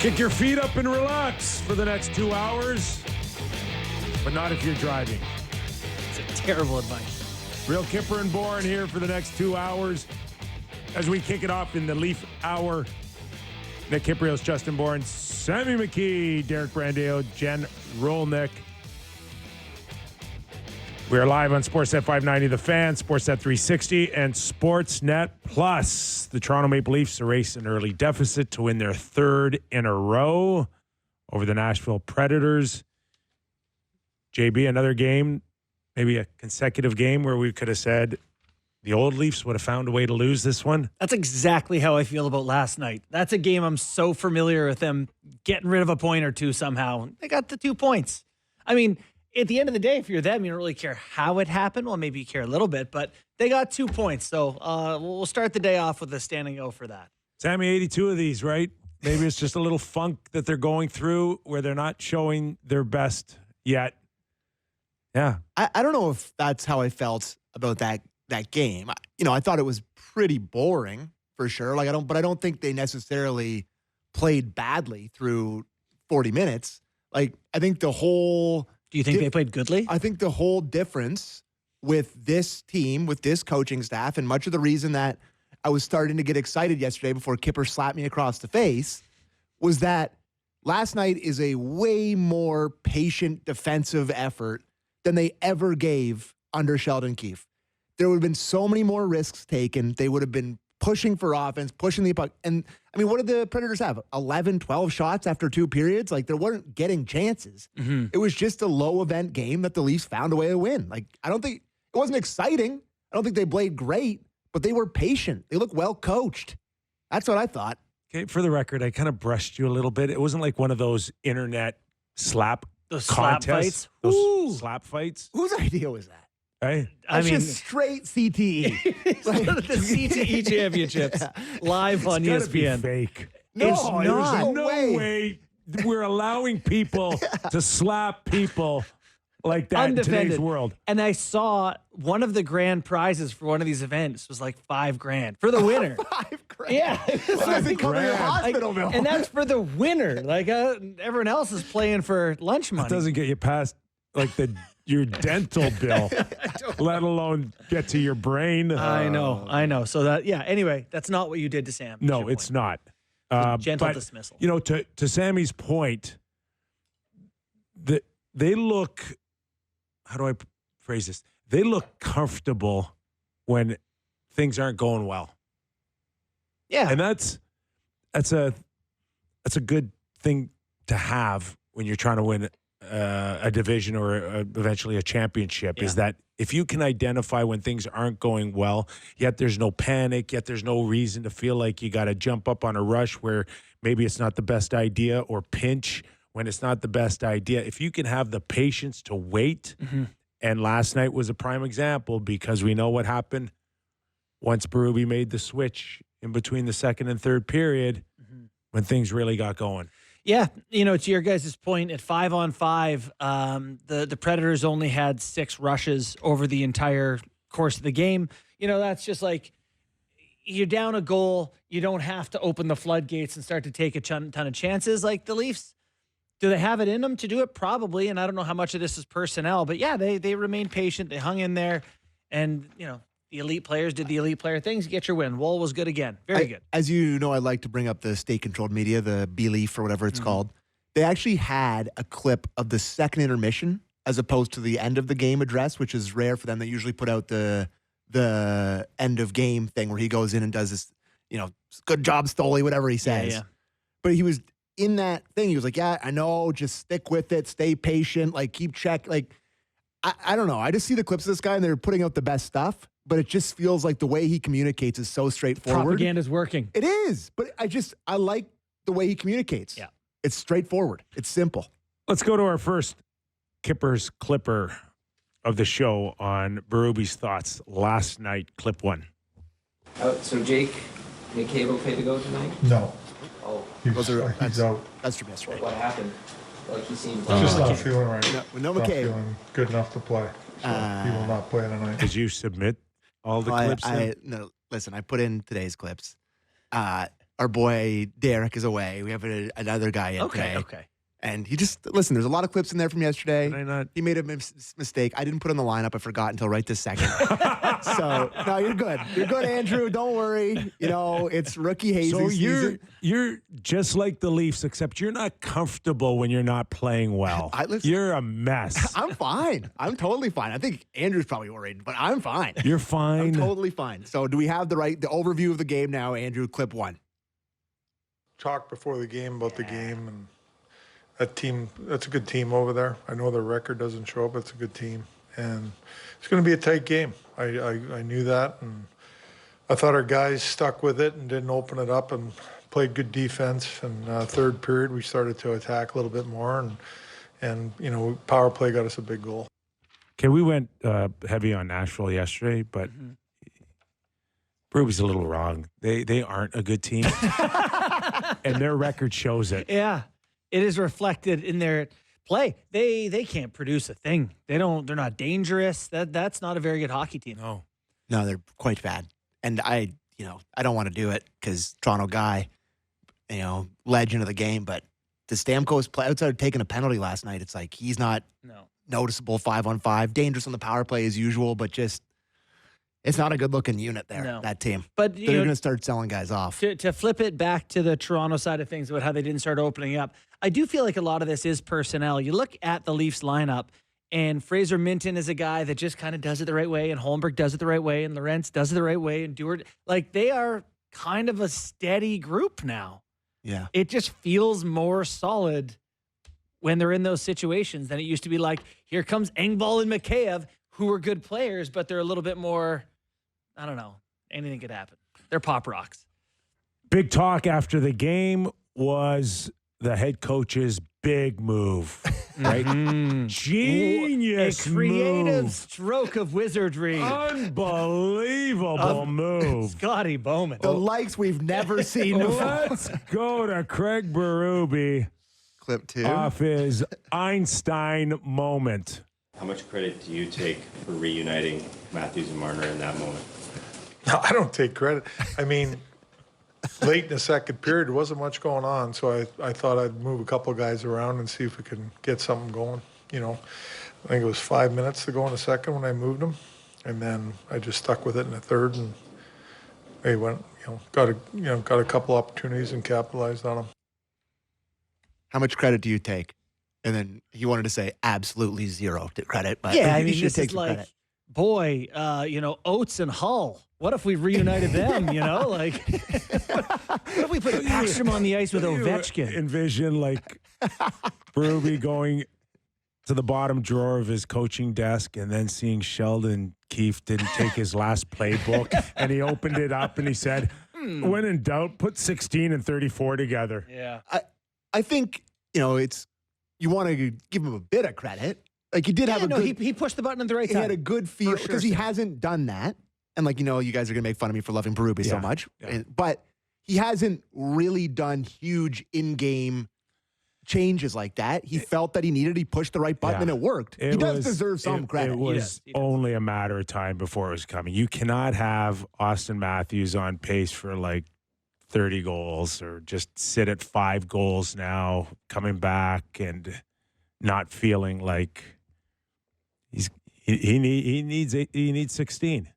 Kick your feet up and relax for the next 2 hours, but not if you're driving. It's a terrible advice. Real Kyper and Bourne here for the next 2 hours as we kick it off in the Leaf Hour. Nick Kypreos, Justin Bourne, Sammy McKee, Derek Brandeo, Jen Rolnick. We are live on Sportsnet 590 The Fan, Sportsnet 360, and Sportsnet Plus. The Toronto Maple Leafs erase an early deficit to win their third in a row over the Nashville Predators. JB, another game, maybe a consecutive game where we could have said the old Leafs would have found a way to lose this one. That's exactly how I feel about last night. That's a game I'm so familiar with them getting rid of a point or two somehow. They got the 2 points. I mean, at the end of the day, if you're them, you don't really care how it happened. Well, maybe you care a little bit, but they got 2 points. So we'll start the day off with a standing O for that. Sammy, 82 of these, right? Maybe it's just a little funk that they're going through where they're not showing their best yet. Yeah. I don't know if that's how I felt about that game. I thought it was pretty boring for sure. I don't think they necessarily played badly through 40 minutes. I think the whole... Do you think they played goodly? I think the whole difference with this team, with this coaching staff, and much of the reason that I was starting to get excited yesterday before Kyper slapped me across the face was that last night is a way more patient defensive effort than they ever gave under Sheldon Keefe. There would have been so many more risks taken. They would have been pushing for offense, pushing the puck. And, what did the Predators have? 11, 12 shots after 2 periods? They weren't getting chances. Mm-hmm. It was just a low-event game that the Leafs found a way to win. I don't think – it wasn't exciting. I don't think they played great, but they were patient. They looked well-coached. That's what I thought. Okay, for the record, I kind of brushed you a little bit. It wasn't like one of those internet slap Those contests. slap fights? Those slap fights. Whose idea was that? Right? That's just straight CTE. The CTE championships live on It's gotta be ESPN. fake. No, It's there's not. no way we're allowing people to slap people like that in today's world. And I saw one of the grand prizes for one of these events was like $5,000 for the winner. $5,000. Yeah. Doesn't cover your hospital bill. And that's for the winner. Everyone else is playing for lunch money. It doesn't get you past your dental bill, let alone get to your brain. I know. So anyway, that's not what you did to Sam. No, it's not. Gentle dismissal. To Sammy's point, they look, how do I phrase this? They look comfortable when things aren't going well. Yeah. And that's a good thing to have when you're trying to win a division or eventually a championship, is that if you can identify when things aren't going well, yet there's no panic, yet there's no reason to feel like you got to jump up on a rush where maybe it's not the best idea, or pinch when it's not the best idea. If you can have the patience to wait, and last night was a prime example because we know what happened once Berube made the switch in between the second and third period when things really got going. Yeah, to your guys' point, at 5-on-5, the Predators only had 6 rushes over the entire course of the game. That's just you're down a goal. You don't have to open the floodgates and start to take a ton of chances. Like the Leafs, do they have it in them to do it? Probably, and I don't know how much of this is personnel, but yeah, they remained patient. They hung in there, and, the elite players did the elite player things. You get your win. Woll was good again. Very good. As you know, I like to bring up the state-controlled media, the B-Leaf or whatever it's called. They actually had a clip of the second intermission as opposed to the end of the game address, which is rare for them. They usually put out the end of game thing where he goes in and does this, good job, Stoley, whatever he says. Yeah. But he was in that thing. He was like, yeah, I know. Just stick with it. Stay patient. Keep check. I don't know. I just see the clips of this guy and they're putting out the best stuff. But it just feels like the way he communicates is so straightforward. Propaganda's working. It is. But I like the way he communicates. Yeah. It's straightforward. It's simple. Let's go to our first Kyper's Clipper of the show on Berube's thoughts last night. Clip 1. So Jake McKee okay to go tonight? No. Oh, He's out. That's from yesterday. what happened? He seemed. Just not feeling right. No Not McKee. feeling good enough to play. So he will not play tonight. Did you submit all the clips? No, listen, I put in today's clips. our boy Derek is away. We have another guy in today. Okay. And he just, listen, there's a lot of clips in there from yesterday. Did I not? He made a mistake. I didn't put in the lineup. I forgot until right this second. So, no, you're good. You're good, Andrew. Don't worry. You know, it's rookie hazing So season. you're just like the Leafs, except you're not comfortable when you're not playing well. You're a mess. I'm fine. I'm totally fine. I think Andrew's probably worried, but I'm fine. You're fine. I'm totally fine. So do we have the overview of the game now, Andrew? Clip 1. Talked before the game about the game, and that team, that's a good team over there. I know their record doesn't show up. It's a good team. And it's going to be a tight game. I knew that. And I thought our guys stuck with it and didn't open it up and played good defense. And third period, we started to attack a little bit more. And you know, power play got us a big goal. Okay, we went heavy on Nashville yesterday, but Ruby's a little wrong. They aren't a good team. And their record shows it. Yeah. It is reflected in their play. They can't produce a thing. They're not dangerous. That's not a very good hockey team. No. No, they're quite bad. And I don't want to do it because Toronto guy, legend of the game, but the Stamkos play outside of taking a penalty last night, it's like he's not noticeable 5-on-5, dangerous on the power play as usual, but just it's not a good looking unit there, that team. But they're going to start selling guys off. To flip it back to the Toronto side of things about how they didn't start opening up, I do feel like a lot of this is personnel. You look at the Leafs lineup, and Fraser Minton is a guy that just kind of does it the right way, and Holmberg does it the right way, and Lorentz does it the right way, and Dewar, like they are kind of a steady group now. Yeah. It just feels more solid when they're in those situations than it used to be like, here comes Engvall and Mikheyev, who are good players, but they're a little bit more, I don't know, anything could happen. They're pop rocks. Big talk after the game was the head coach's big move, right? Genius A creative move. stroke of wizardry. Unbelievable move. Scotty Bowman. The likes we've never seen before. Let's go to Craig Berube Clip 2. off his Einstein moment. How much credit do you take for reuniting Matthews and Marner in that moment? No, I don't take credit. I mean, late in the second period, there wasn't much going on, so I thought I'd move a couple of guys around and see if we can get something going. I think it was 5 minutes to go in the second when I moved them, and then I just stuck with it in the third, and they went, got a couple opportunities and capitalized on them. How much credit do you take? And then he wanted to say absolutely zero to credit, but Yeah, I he mean, should this take is some like, credit. boy, Oates and Hull. What if we reunited them, Like, what if we put Backstrom on the ice with Ovechkin? Envision like Berube going to the bottom drawer of his coaching desk and then seeing Sheldon Keefe didn't take his last playbook and he opened it up and he said, when in doubt, put 16 and 34 together. Yeah. I think, it's you want to give him a bit of credit. Like he did have a good he pushed the button at the right he time. had a good feel For because sure, he Sam. hasn't done that. And you guys are going to make fun of me for loving Berube so Yeah, much. yeah. But he hasn't really done huge in-game changes like that. He felt that he needed. He pushed the right button Yeah. and it worked. He does deserve some credit. It was He does. only a matter of time before it was coming. You cannot have Auston Matthews on pace for like 30 goals or just sit at 5 goals now, coming back and not feeling like he needs 16.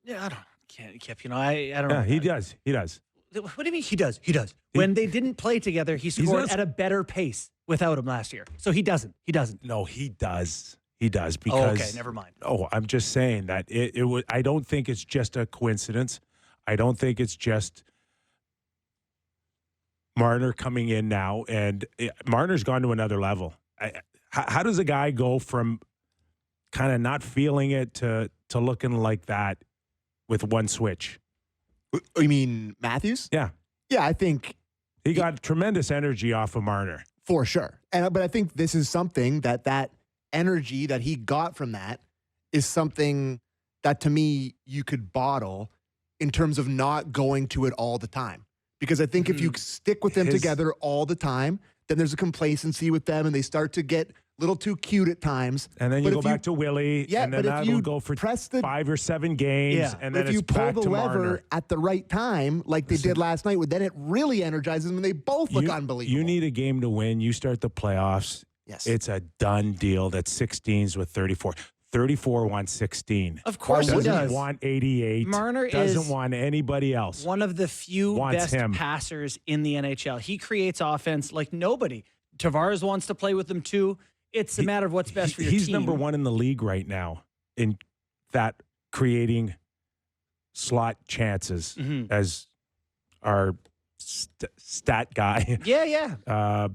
Yeah, I don't. Kip, I don't know. Yeah, he does. He does. What do you mean he does? He does. When they didn't play together, he scored not- at a better pace without him last year. So he doesn't. He doesn't. No, he does. He does Oh, because. okay, never mind. Oh, I'm just saying that it was. I don't think it's just a coincidence. I don't think it's just Marner coming in now, and Marner's gone to another level. How does a guy go from kind of not feeling it to looking like that with one switch? You mean Matthews? Yeah, Yeah, I think he got tremendous energy off of Marner. for sure. But I think this is something that energy that he got from that is something that to me you could bottle in terms of not going to it all the time. Because I think if you stick with them His- together all the time, then there's a complacency with them and they start to get little too cute at times. And then you But go if back to Willie, Yeah, and then but if that'll you go for press the 5 or 7 games, Yeah. and then if you it's pull back the to lever Marner. at the right time, like they did last night, then it really energizes them, and they both look unbelievable. You need a game to win. You start the playoffs. Yes. It's a done deal. That's 16s with 34. 34 wants 16. Of course he Doesn't does. want 88. Marner doesn't is want anybody else. one of the few Wants best him. passers in the NHL. He creates offense like nobody. Tavares wants to play with them too. It's a matter of what's best for your He's team. number 1 in the league right now in that creating slot chances as our stat guy. Yeah.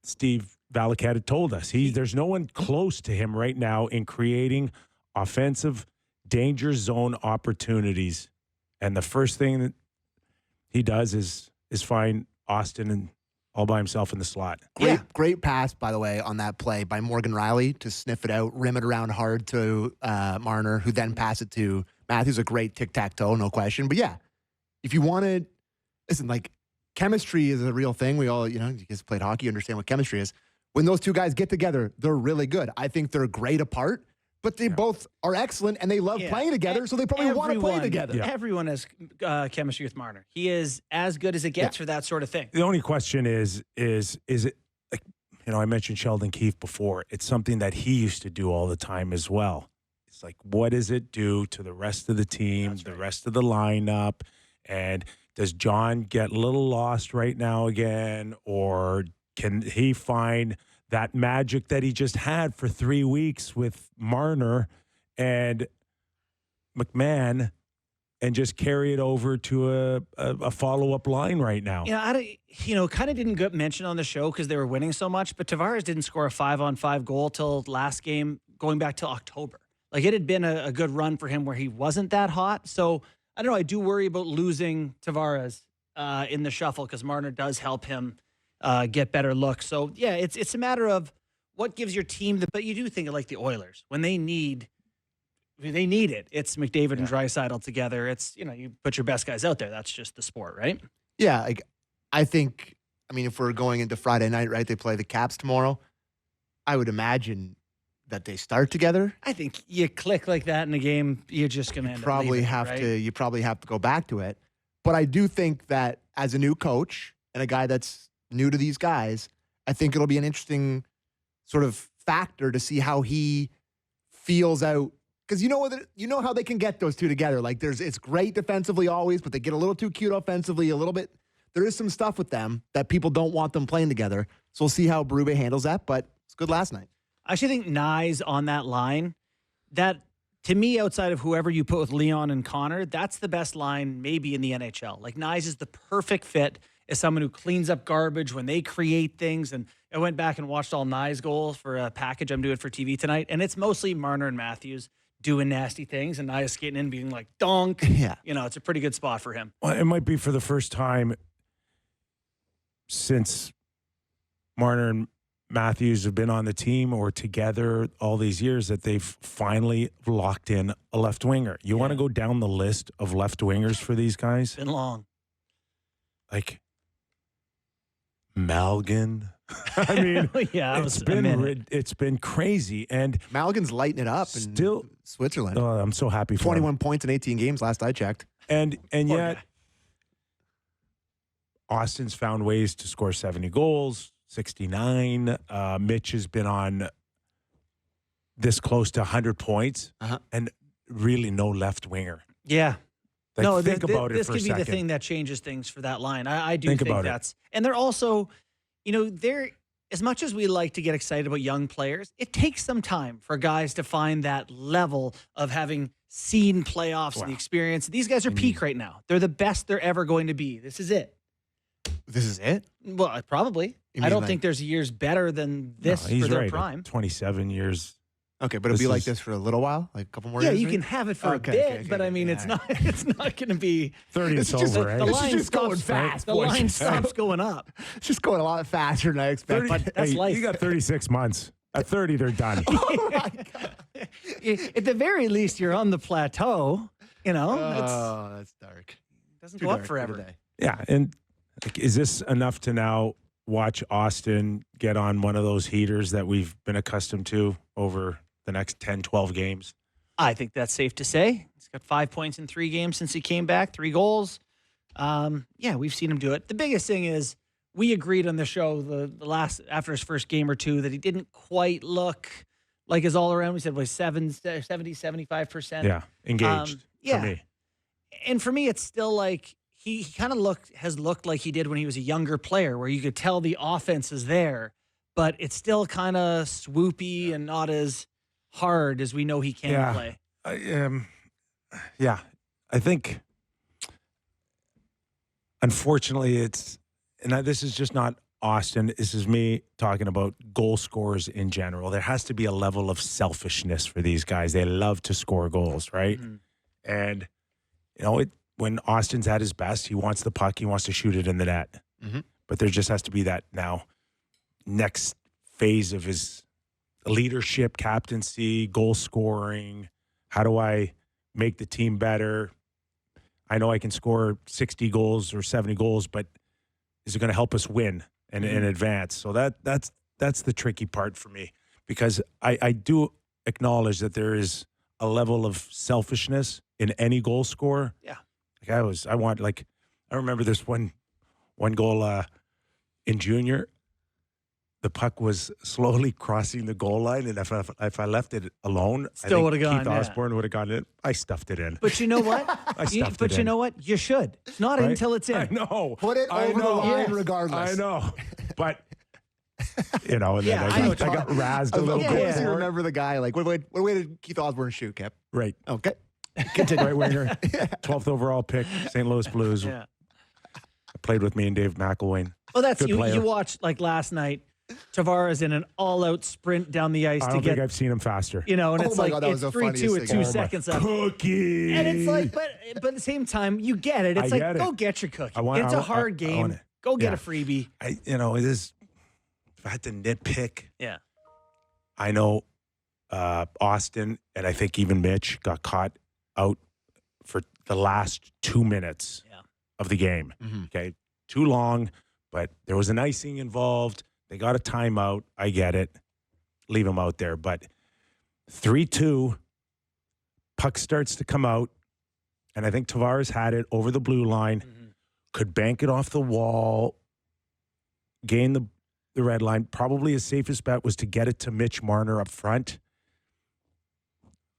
Steve Valiquette had told us. There's no one close to him right now in creating offensive danger zone opportunities. And the first thing that he does is find Auston and all by himself in the slot. Great pass, by the way, on that play by Morgan Riley to sniff it out, rim it around hard to Marner, who then pass it to Matthews. A great tic-tac-toe, no question. But yeah, if you want to, listen, like chemistry is a real thing. We all, you guys played hockey, you understand what chemistry is. When those two guys get together, they're really good. I think they're great apart, but they both are excellent and they love playing together, so they probably want to play together. Yeah. Everyone has chemistry with Marner. He is as good as it gets for that sort of thing. The only question is it like, I mentioned Sheldon Keefe before. It's something that he used to do all the time as well. It's like, what does it do to the rest of the team, the rest of the lineup? And does John get a little lost right now again, or can he find that magic that he just had for 3 weeks with Marner and McMahon and just carry it over to a follow-up line right now? Kind of didn't get mentioned on the show because they were winning so much, but Tavares didn't score a 5-on-5 goal till last game, going back to October. Like, it had been a good run for him where he wasn't that hot. So, I don't know. I do worry about losing Tavares in the shuffle because Marner does help him get better looks. So, yeah, it's a matter of what gives your team but you do think of like the Oilers. When they need it. It's McDavid and Draisaitl together. It's, you put your best guys out there. That's just the sport, right? Yeah, I think, if we're going into Friday night, right, they play the Caps tomorrow, I would imagine that they start together. I think you click like that in a game, you're just going to end up leaving, right? You probably have to go back to it. But I do think that as a new coach and a guy that's new to these guys, I think it'll be an interesting sort of factor to see how he feels out. Because you know how they can get those two together. Like it's great defensively always, but they get a little too cute offensively, a little bit. There is some stuff with them that people don't want them playing together. So we'll see how Berube handles that, but it's good last night. I actually think Nye's on that line. That, to me, outside of whoever you put with Leon and Connor, that's the best line maybe in the NHL. Like, Nye's is the perfect fit as someone who cleans up garbage when they create things. And I went back and watched all Nye's goals for a package I'm doing for TV tonight, and it's mostly Marner and Matthews doing nasty things, and Nye's skating in being like, donk. Yeah. It's a pretty good spot for him. Well, it might be for the first time since Marner and Matthews have been on the team or together all these years that they've finally locked in a left winger. You want to go down the list of left wingers for these guys? Been long. Like Malgin. I mean, it's been crazy, and Malgin's lighting it up still in Switzerland. Oh, I'm so happy for 21 him. points in 18 games last I checked. And yet guy. Austin's found ways to score 70 goals, 69. Mitch has been on this close to 100 points, and really no left winger. Yeah. Like, think about it this for a could be second. the thing that changes things for that line. I do Think think about it. that's, and they're also, they're, as much as we like to get excited about young players, it takes some time for guys to find that level of having seen playoffs and the experience. These guys are peak right now. They're the best they're ever going to be. This is it. This is it? Well, probably. I don't think there's years better than this he's for their right. prime. 27 years. Okay, but it'll be like this for a little while, like a couple more years. Yeah, you maybe? can have it for a bit, but I mean, it's not going to be 30 is just- over, right? the This is line just going stops fast, The boys. line stops going up. It's just going a lot faster than I expected. But that's life. You got 36 months. At 30, they're done. Oh my God. At the very least, you're on the plateau. Oh, that's dark. It doesn't Too go up dark for forever. today. Yeah, and like, is this enough to now watch Auston get on one of those heaters that we've been accustomed to over the next 10, 12 games? I think that's safe to say. He's got 5 points in 3 games since he came back, 3 goals. Yeah, we've seen him do it. The biggest thing is we agreed on the show the last after his first game or two that he didn't quite look like his all around. We said was 70, 75%. Yeah, engaged yeah. for me. And for me, it's still like he kind of has looked like he did when he was a younger player, where you could tell the offense is there, but it's still kind of swoopy and not as hard as we know he can play. I think, unfortunately, this is just not Auston. This is me talking about goal scorers in general. There has to be a level of selfishness for these guys. They love to score goals, right? Mm-hmm. And, when Austin's at his best, he wants the puck, he wants to shoot it in the net. Mm-hmm. But there just has to be that now next phase of his leadership, captaincy, goal scoring. How do I make the team better? I know I can score 60 goals or 70 goals, but is it going to help us win and advance? So that's the tricky part for me, because I do acknowledge that there is a level of selfishness in any goal scorer. Yeah. I remember this one goal in junior. The puck was slowly crossing the goal line, and if I left it alone, Still I would have think gone. Keith Osborne would have gone in. I stuffed it in. But you know what? You know what? You should. Not Right? until it's in. I know. Put it over the line regardless. I know. But, and then Yeah, I got razzed a little Of bit. course, you more. remember the guy. Like, what way did Keith Osborne shoot, Kip? Right. Okay. Right winger. 12th overall pick, St. Louis Blues. Yeah. Played with me and Dave McElwain. Well, that's Good player. you watched like last night. Tavares in an all-out sprint down the ice I to don't get. think I've seen him faster. And Oh it's my like God, that was it's the 3-2 funniest at thing. 2 seconds up. Cookie. And it's like, but at the same time, you get it. It's I like, get it. go get your cookie. I want- It's I a want- hard I game. want it. Go get Yeah. a freebie. It is. If I had to nitpick, Yeah. I know Austin and I think even Mitch got caught out for the last 2 minutes of the game. Mm-hmm. Okay, too long, but there was an icing involved. They got a timeout. I get it. Leave him out there. But 3-2, puck starts to come out, and I think Tavares had it over the blue line, could bank it off the wall, gain the red line. Probably his safest bet was to get it to Mitch Marner up front.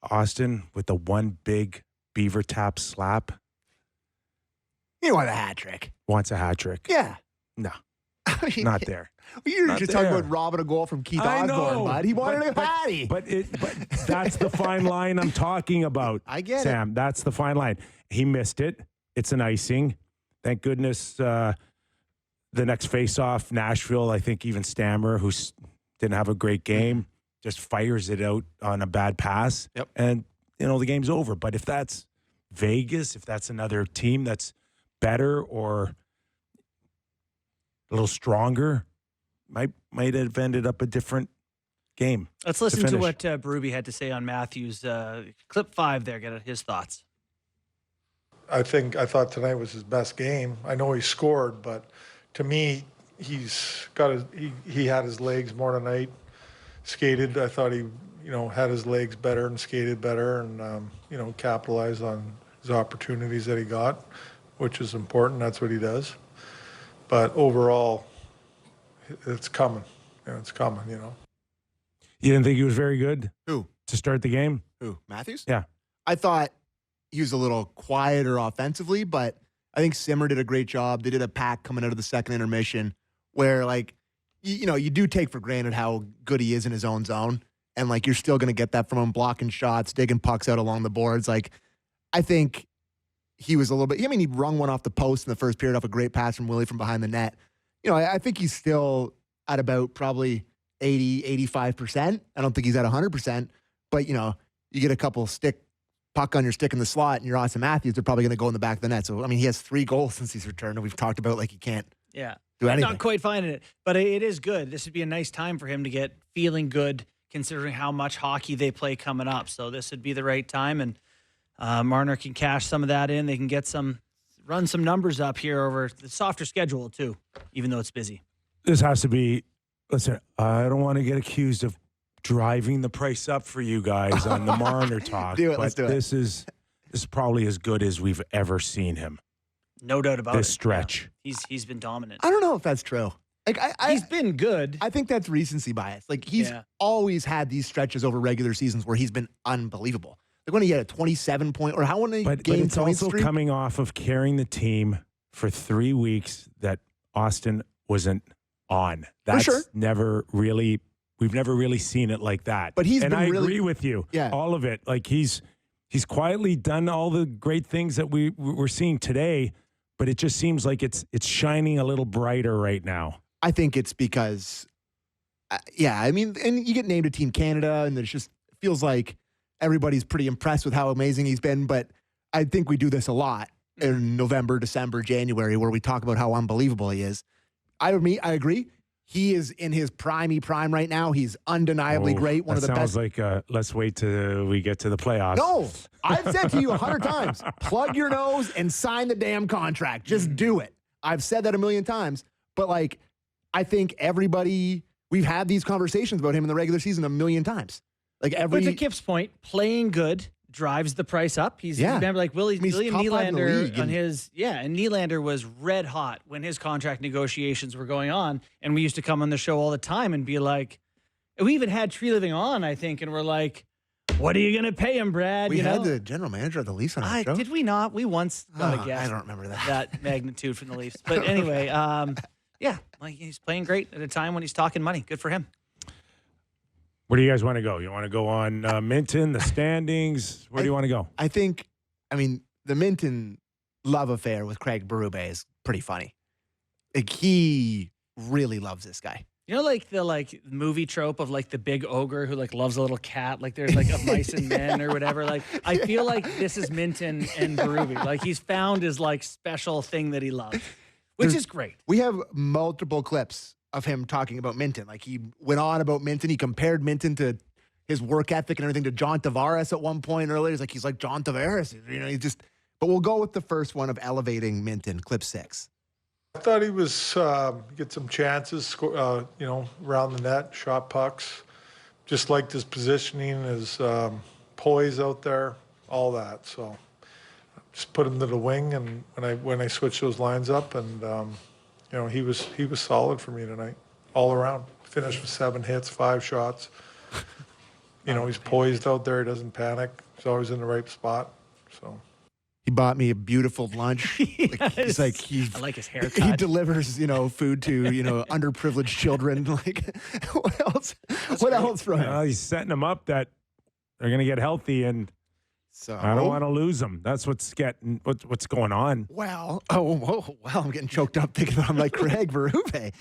Austin with the one big beaver tap slap. You want a hat trick? Wants a hat trick. Yeah. No, I mean, not there. You're Not just there. talking about robbing a goal from Keith I Osborne, know, bud. He wanted a patty. But that's the fine line I'm talking about. I get Sam, that's the fine line. He missed it. It's an icing. Thank goodness the next face-off, Nashville, I think even Stammer, who didn't have a great game, just fires it out on a bad pass. Yep. And, the game's over. But if that's Vegas, if that's another team that's better or a little stronger, might have ended up a different game. Let's listen to finish. what Berube had to say on Matthews. Clip 5 there, get his thoughts. I thought tonight was his best game. I know he scored, but to me, he had his legs more tonight. Skated. I thought he, had his legs better and skated better and, capitalized on his opportunities that he got, which is important. That's what he does. But overall, it's coming. It's coming, You didn't think he was very good Who? to start the game? Who? Matthews? Yeah. I thought he was a little quieter offensively, but I think Simmer did a great job. They did a pack coming out of the second intermission where, you do take for granted how good he is in his own zone. And, you're still going to get that from him, blocking shots, digging pucks out along the boards. I think he was a little bit – he rung one off the post in the first period off a great pass from Willie from behind the net. I think he's still at about probably 80, 85%. I don't think he's at 100%. But, you get a couple puck on your stick in the slot and you're Auston Matthews, they're probably going to go in the back of the net. So, he has 3 goals since he's returned, and we've talked about he can't do anything. Not quite finding it, but it is good. This would be a nice time for him to get feeling good considering how much hockey they play coming up. So this would be the right time, and Marner can cash some of that in. They can run some numbers up here over the softer schedule too, even though it's busy. This has to be. Listen, I don't want to get accused of driving the price up for you guys on the Marner talk. Do it, but let's do it. This is probably as good as we've ever seen him. No doubt about it. This stretch. Yeah. He's been dominant. I don't know if that's true. Like He's been good. I think that's recency bias. Like he's always had these stretches over regular seasons where he's been unbelievable. Like when he had a 27 point or how many But game it's points also streak? coming off of carrying the team for 3 weeks that Auston wasn't on. That's sure. never really. We've never really seen it like that. But he's and been I really- agree with you. Yeah. All of it. Like he's quietly done all the great things that we're seeing today, but it just seems like it's shining a little brighter right now. I think it's because, I mean, and you get named to Team Canada, and it just feels like everybody's pretty impressed with how amazing he's been. But I think we do this a lot in November, December, January, where we talk about how unbelievable he is. I agree. He is in his prime right now. He's undeniably great. One of the best. Sounds like let's wait till we get to the playoffs. No, I've said to you 100 times, plug your nose and sign the damn contract. Just do it. I've said that a million times. But like, I think we've had these conversations about him in the regular season a million times. Like But to Kip's point, playing good drives the price up. Remember like William top 5 in the Nylander league, on his and Nylander was red hot when his contract negotiations were going on, and we used to come on the show all the time and be like, we even had Tree Living on, I think, and we're like, what are you going to pay him, Brad? We had the general manager of the Leafs on our show. Did we not? We once got a guess. I don't remember that. That magnitude from the Leafs. But anyway, like he's playing great at a time when he's talking money. Good for him. Where do you guys want to go? You want to go on Minton, the standings? Where do you want to go? I mean, the Minton love affair with Craig Berube is pretty funny. Like, he really loves this guy. You know, like the movie trope of like the big ogre who like loves a little cat. Like there's like a mice and men or whatever. Like I feel like this is Minton and Berube. Like he's found his like special thing that he loves, which is great. We have multiple clips of him talking about Minton. Like he went on about Minton. He compared Minton to his work ethic and everything to John Tavares at one point earlier. He's like John Tavares. You know, but we'll go with the first one of elevating Minton, clip 6. I thought he was get some chances, around the net, shot pucks. Just liked his positioning, his poise out there, all that. So just put him to the wing, and when I switched those lines up, and he was solid for me tonight, all around. Finished with 7 hits, 5 shots. He's poised out there. He doesn't panic. He's always in the right spot. So. He bought me a beautiful lunch. Yes. I like his haircut. He delivers, food to, underprivileged children. Like, what else? What else from him? Well, he's setting them up that they're going to get healthy, and So I don't want to lose them. That's what's going on. Well, I'm getting choked up thinking about him like Craig Berube.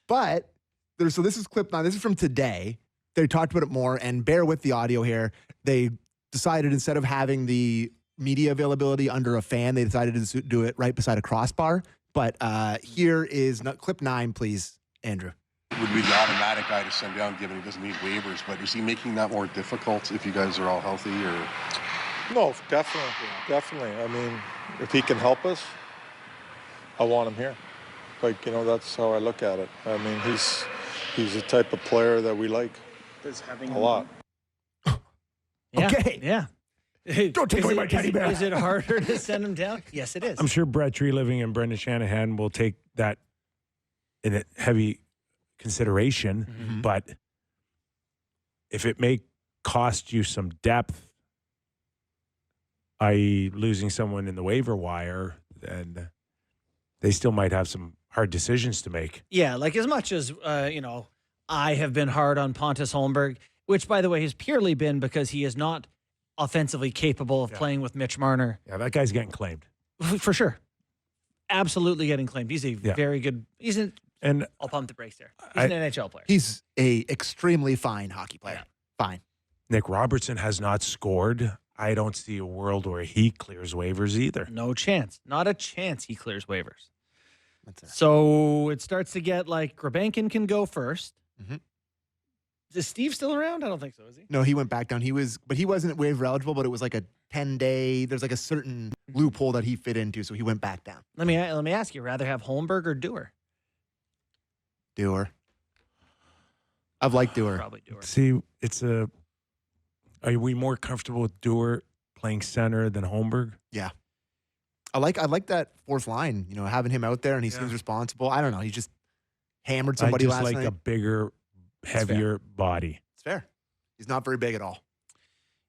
But this is clip 9. This is from today. They talked about it more, and bear with the audio here. They decided instead of having the media availability under a fan, they decided to do it right beside a crossbar. But here is clip 9, please, Andrew. Would be the automatic guy to send down, given he doesn't need waivers. But is he making that more difficult if you guys are all healthy? Or No, definitely. I mean, if he can help us, I want him here. That's how I look at it. I mean, he's the type of player that we like a lot. Yeah, Okay. Yeah. Don't take away my teddy bear. Is it harder to send him down? Yes, it is. I'm sure Brett Treliving and Brendan Shanahan will take that in a heavy consideration, Mm-hmm. but if it may cost you some depth, i.e. losing someone in the waiver wire, then they still might have some hard decisions to make. Yeah, like as much as, I have been hard on Pontus Holmberg, which, by the way, has purely been because he is not offensively capable of playing with Mitch Marner. Yeah, that guy's getting claimed. For sure. Absolutely getting claimed. He's a very good, I'll pump the brakes there. He's an NHL player. He's a extremely fine hockey player. Yeah. Fine. Nick Robertson has not scored. I don't see a world where he clears waivers either. No chance. Not a chance he clears waivers. That's it. So it starts to get like Grabankin can go first. Mm-hmm. Is Steve still around? I don't think so, is he? No, he went back down. He wasn't waiver eligible, but it was like a 10-day. There's like a certain loophole that he fit into, so he went back down. Let me ask you, rather have Holmberg or Dewar? Dewar. I've liked Dewar. Probably Dewar. See, are we more comfortable with Dewar playing center than Holmberg? Yeah. I like that fourth line, having him out there and he seems responsible. I don't know. He just hammered somebody last night. I just like a bigger, heavier body. It's fair. He's not very big at all.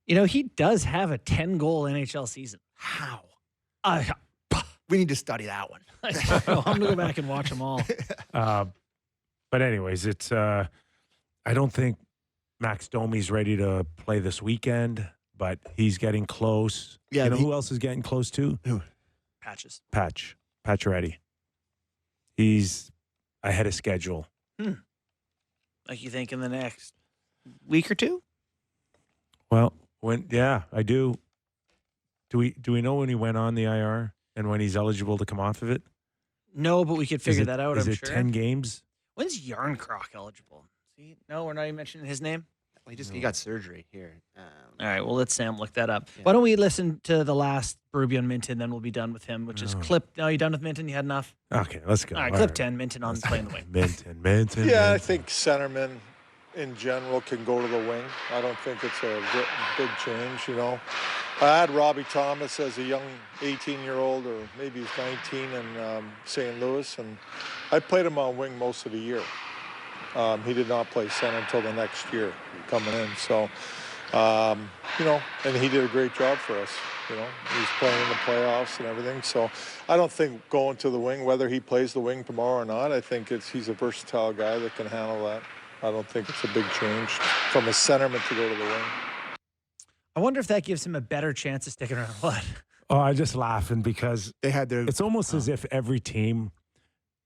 He does have a 10-goal NHL season. How? I We need to study that one. I'm going to go back and watch them all. But anyways, it's I don't think Max Domi's ready to play this weekend, but he's getting close. Yeah, who else is getting close too? Patches. Pacioretty. He's ahead of schedule. Like you think in the next week or two? Well, I do. Do we know when he went on the IR and when he's eligible to come off of it? No, but we could figure that out, I'm sure. sure. 10 games? When's Yarncroc eligible? See? No, we're not even mentioning his name? Well, he got surgery here. All right, well, let Sam look that up. Yeah. Why don't we listen to the last Berube on Minton, then we'll be done with him, which is clip. No, you done with Minton? You had enough? Okay, let's go. All right, clip 10, Minton on playing the wing. Minton. Yeah, I think centermen in general can go to the wing. I don't think it's a big change, I had Robbie Thomas as a young 18-year-old, or maybe he's 19 in St. Louis, and I played him on wing most of the year. He did not play center until the next year coming in. So, and he did a great job for us. He's playing in the playoffs and everything. So I don't think going to the wing, whether he plays the wing tomorrow or not, I think he's a versatile guy that can handle that. I don't think it's a big change from a centerman to go to the wing. I wonder if that gives him a better chance of sticking around. What? Oh, I'm just laughing because They had their. it's almost as if every team,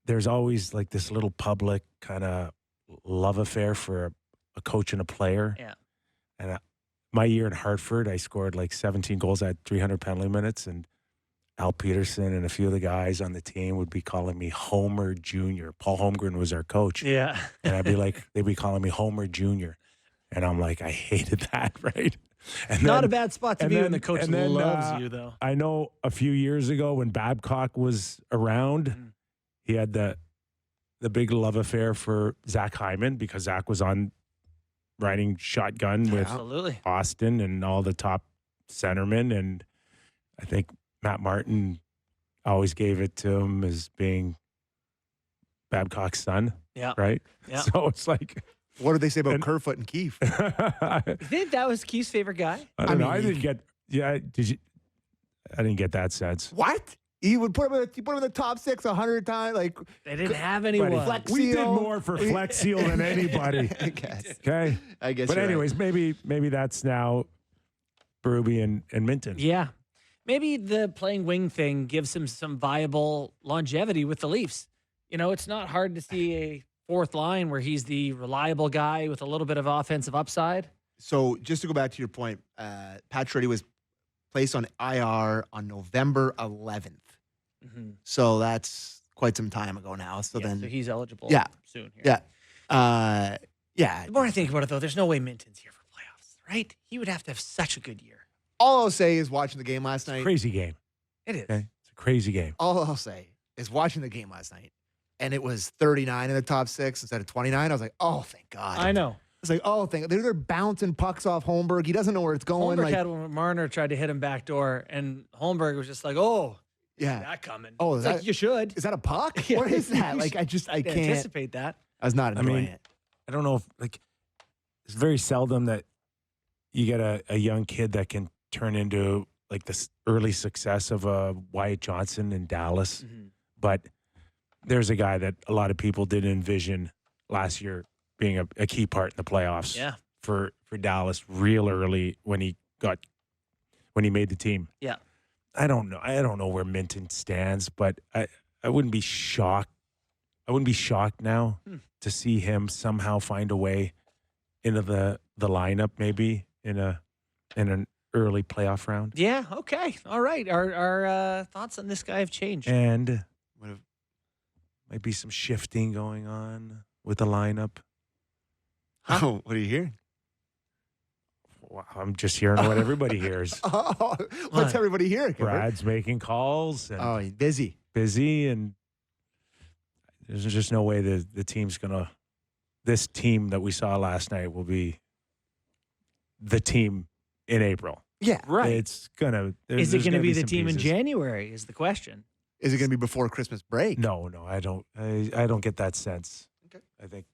there's always like this little public kind of love affair for a coach and a player. Yeah. And my year in Hartford, I scored like 17 goals. I had 300 penalty minutes, and Al Peterson and a few of the guys on the team would be calling me Homer Jr. Paul Holmgren was our coach. Yeah. And they'd be calling me Homer Jr. And I'm like, I hated that, right? And Not then- a bad spot to and be then- when the coach and then, loves you, though. I know a few years ago when Babcock was around, he had the big love affair for Zach Hyman because Zach was on riding shotgun with Absolutely. Auston and all the top centermen. And I think Matt Martin always gave it to him as being Babcock's son. Yeah. Right? Yeah. So it's like, What did they say about Kerfoot and Keefe? I You think that was Keith's favorite guy? don't know. mean, I didn't get, I didn't get that sense. What? He would put him in the top 6 100 times. Like, They didn't have anyone. Flex We did Seal. more for Flex Seal than anybody. I guess. Okay. I guess. But you're right. anyways, maybe that's now Berube and Minton. Yeah. Maybe the playing wing thing gives him some viable longevity with the Leafs. It's not hard to see a fourth line where he's the reliable guy with a little bit of offensive upside. So just to go back to your point, Pacioretty was placed on IR on November 11th. Mm-hmm. So that's quite some time ago now. So then, so he's eligible soon here. yeah. Yeah. The more I think about it, though, there's no way Minton's here for playoffs, right? He would have to have such a good year. All I'll say is watching the game last night. Crazy game. It is. Okay. It's a crazy game. All I'll say is watching the game last night, and it was 39 in the top 6 instead of 29. I was like, oh, thank God. I know. I was like, oh, thank God. They're bouncing pucks off Holmberg. He doesn't know where it's going. Holmberg Like, had one when Marner tried to hit him backdoor, and Holmberg was just like, oh, yeah. that coming. Oh, It's is like, that- you should. Is that a puck? Yeah. What is that? Like, I can't. Anticipate that. I was not enjoying mean, it. I don't know if it's very seldom that you get a young kid that can turn into like this early success of Wyatt Johnson in Dallas. Mm-hmm. But there's a guy that a lot of people didn't envision last year being a key part in the playoffs. Yeah. For Dallas real early when he made the team. Yeah. I don't know where Minton stands, but I wouldn't be shocked. I wouldn't be shocked now to see him somehow find a way into the lineup, maybe in an early playoff round. Yeah. Okay. All right. Our thoughts on this guy have changed. And might be some shifting going on with the lineup. Oh, what are you hearing? Wow, I'm just hearing what everybody hears. Oh, what's everybody hearing? Brad's making calls and Oh, he's busy. busy, and There's just no way the team's gonna. This team that we saw last night will be the team in April. Yeah. Right. It's gonna. Is it going to be the some team in pieces. January? Is the question. Is it going to be before Christmas break? No, I don't. I don't get that sense. Okay. I think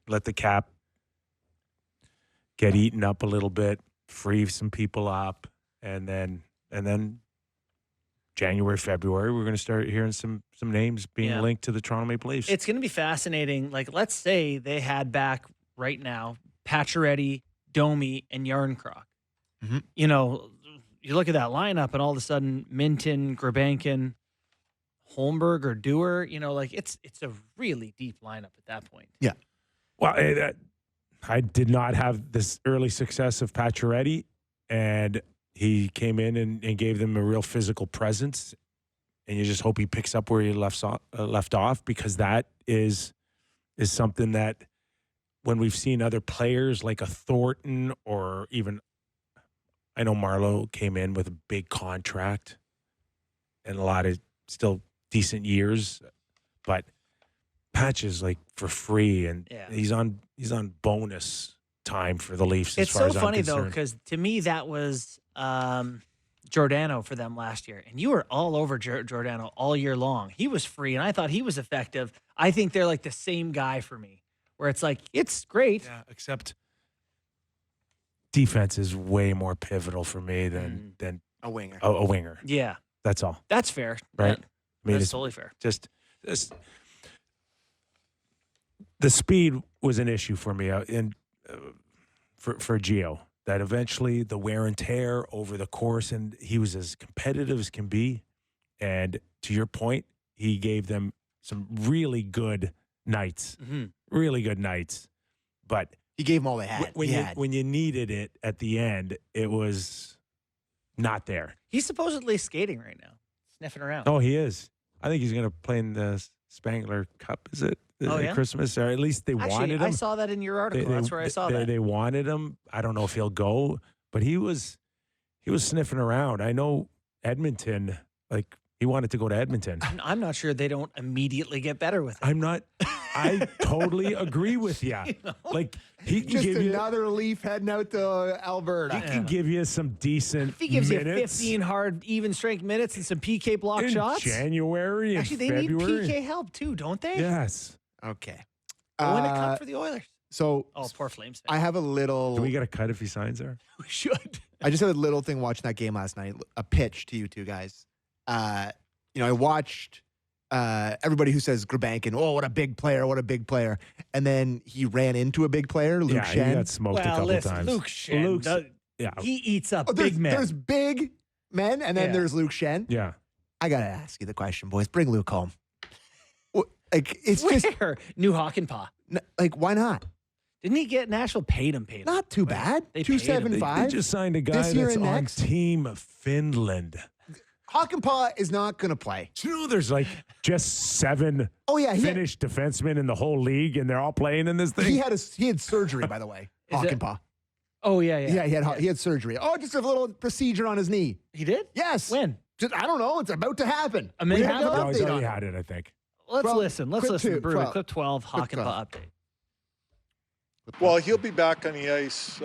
let the cap get eaten up a little bit, free some people up, and then January, February, we're going to start hearing some names being Yeah. linked to the Toronto Maple Leafs. It's going to be fascinating. Like, let's say they had back right now Pacioretty, Domi, and Yarncroc. Mhm. You know, you look at that lineup, and all of a sudden, Minton, Grabankin, Holmberg, or Dewar. You know, like it's a really deep lineup at that point. Well, I did not have this early success of Pacioretty, and he came in and gave them a real physical presence, and you just hope he picks up where he left off, because that is something that when we've seen other players like a Thornton, or even I know Marleau came in with a big contract and a lot of still decent years, but Patch is like for free, and Yeah. he's on bonus time for the Leafs. It's as far so as I'm funny though, concerned. because to me that was Giordano for them last year, and you were all over Giordano all year long. He was free, and I thought he was effective. I think they're like the same guy for me, where it's like it's great. Yeah, except defense is way more pivotal for me than A winger. a winger. Yeah, That's all. that's fair. Right. I mean, That's it's totally fair. just the speed was an issue for me, for Gio. That eventually the wear and tear over the course, and he was as competitive as can be. And to your point, he gave them some really good nights, But He gave them all they had. when you needed it at the end, it was not there. He's supposedly skating right now, sniffing around. Oh, he is. I think he's going to play in the Spangler Cup. Is it? Oh, yeah? Christmas, or at least they Actually, wanted him. I saw that in your article. That's where I saw that. They wanted him. I don't know if he'll go, but he was sniffing around. I know Edmonton, like he wanted to go to Edmonton. I'm not sure they don't immediately get better with him. I'm not. I totally agree with you. Like he can Just give you. another Leaf heading out to Alberta. He can give you some decent If he gives you minutes 15 hard, even strength minutes and some PK block in shots. January and Actually, they February. need PK help too, don't they? Yes. Okay. Win a cup for the Oilers. So Oh, poor Flames. I have a little. Do we get a cut if he signs there? We should. I just had a little thing watching that game last night. A pitch to you two guys. I watched everybody who says Grabankin, oh, what a big player. And then he ran into a big player, Luke Yeah, Shen. he got smoked a Well, couple listen, times. Luke Shen, Luke's- yeah, he eats up Oh, there's, big men. There's big men, and then Yeah. there's Luke Shen. yeah. I got to ask you the question, boys. Bring Luke home. Like, it's just, Where? New Hockenpah. like, why not? Didn't he get Nashville paid him? Not too bad. They paid him. They 275. just signed a guy This year that's and on next? Team Finland. Hockenpah is not going to play. Do you know there's like just 7 Oh, yeah. Finnish defensemen in the whole league, and they're all playing in this thing? He had surgery, by the way. Is it- Hockenpah. Oh, yeah. Yeah, he had surgery. Oh, just a little procedure on his knee. He did? Yes. When? I don't know. It's about to happen. A minute We have an ago? No, he's update on already it. had it, I think. Let's 12 listen. Let's clip listen to two, Brewer. 12. Clip 12, Clip 12. Hockenpah update. Well, he'll be back on the ice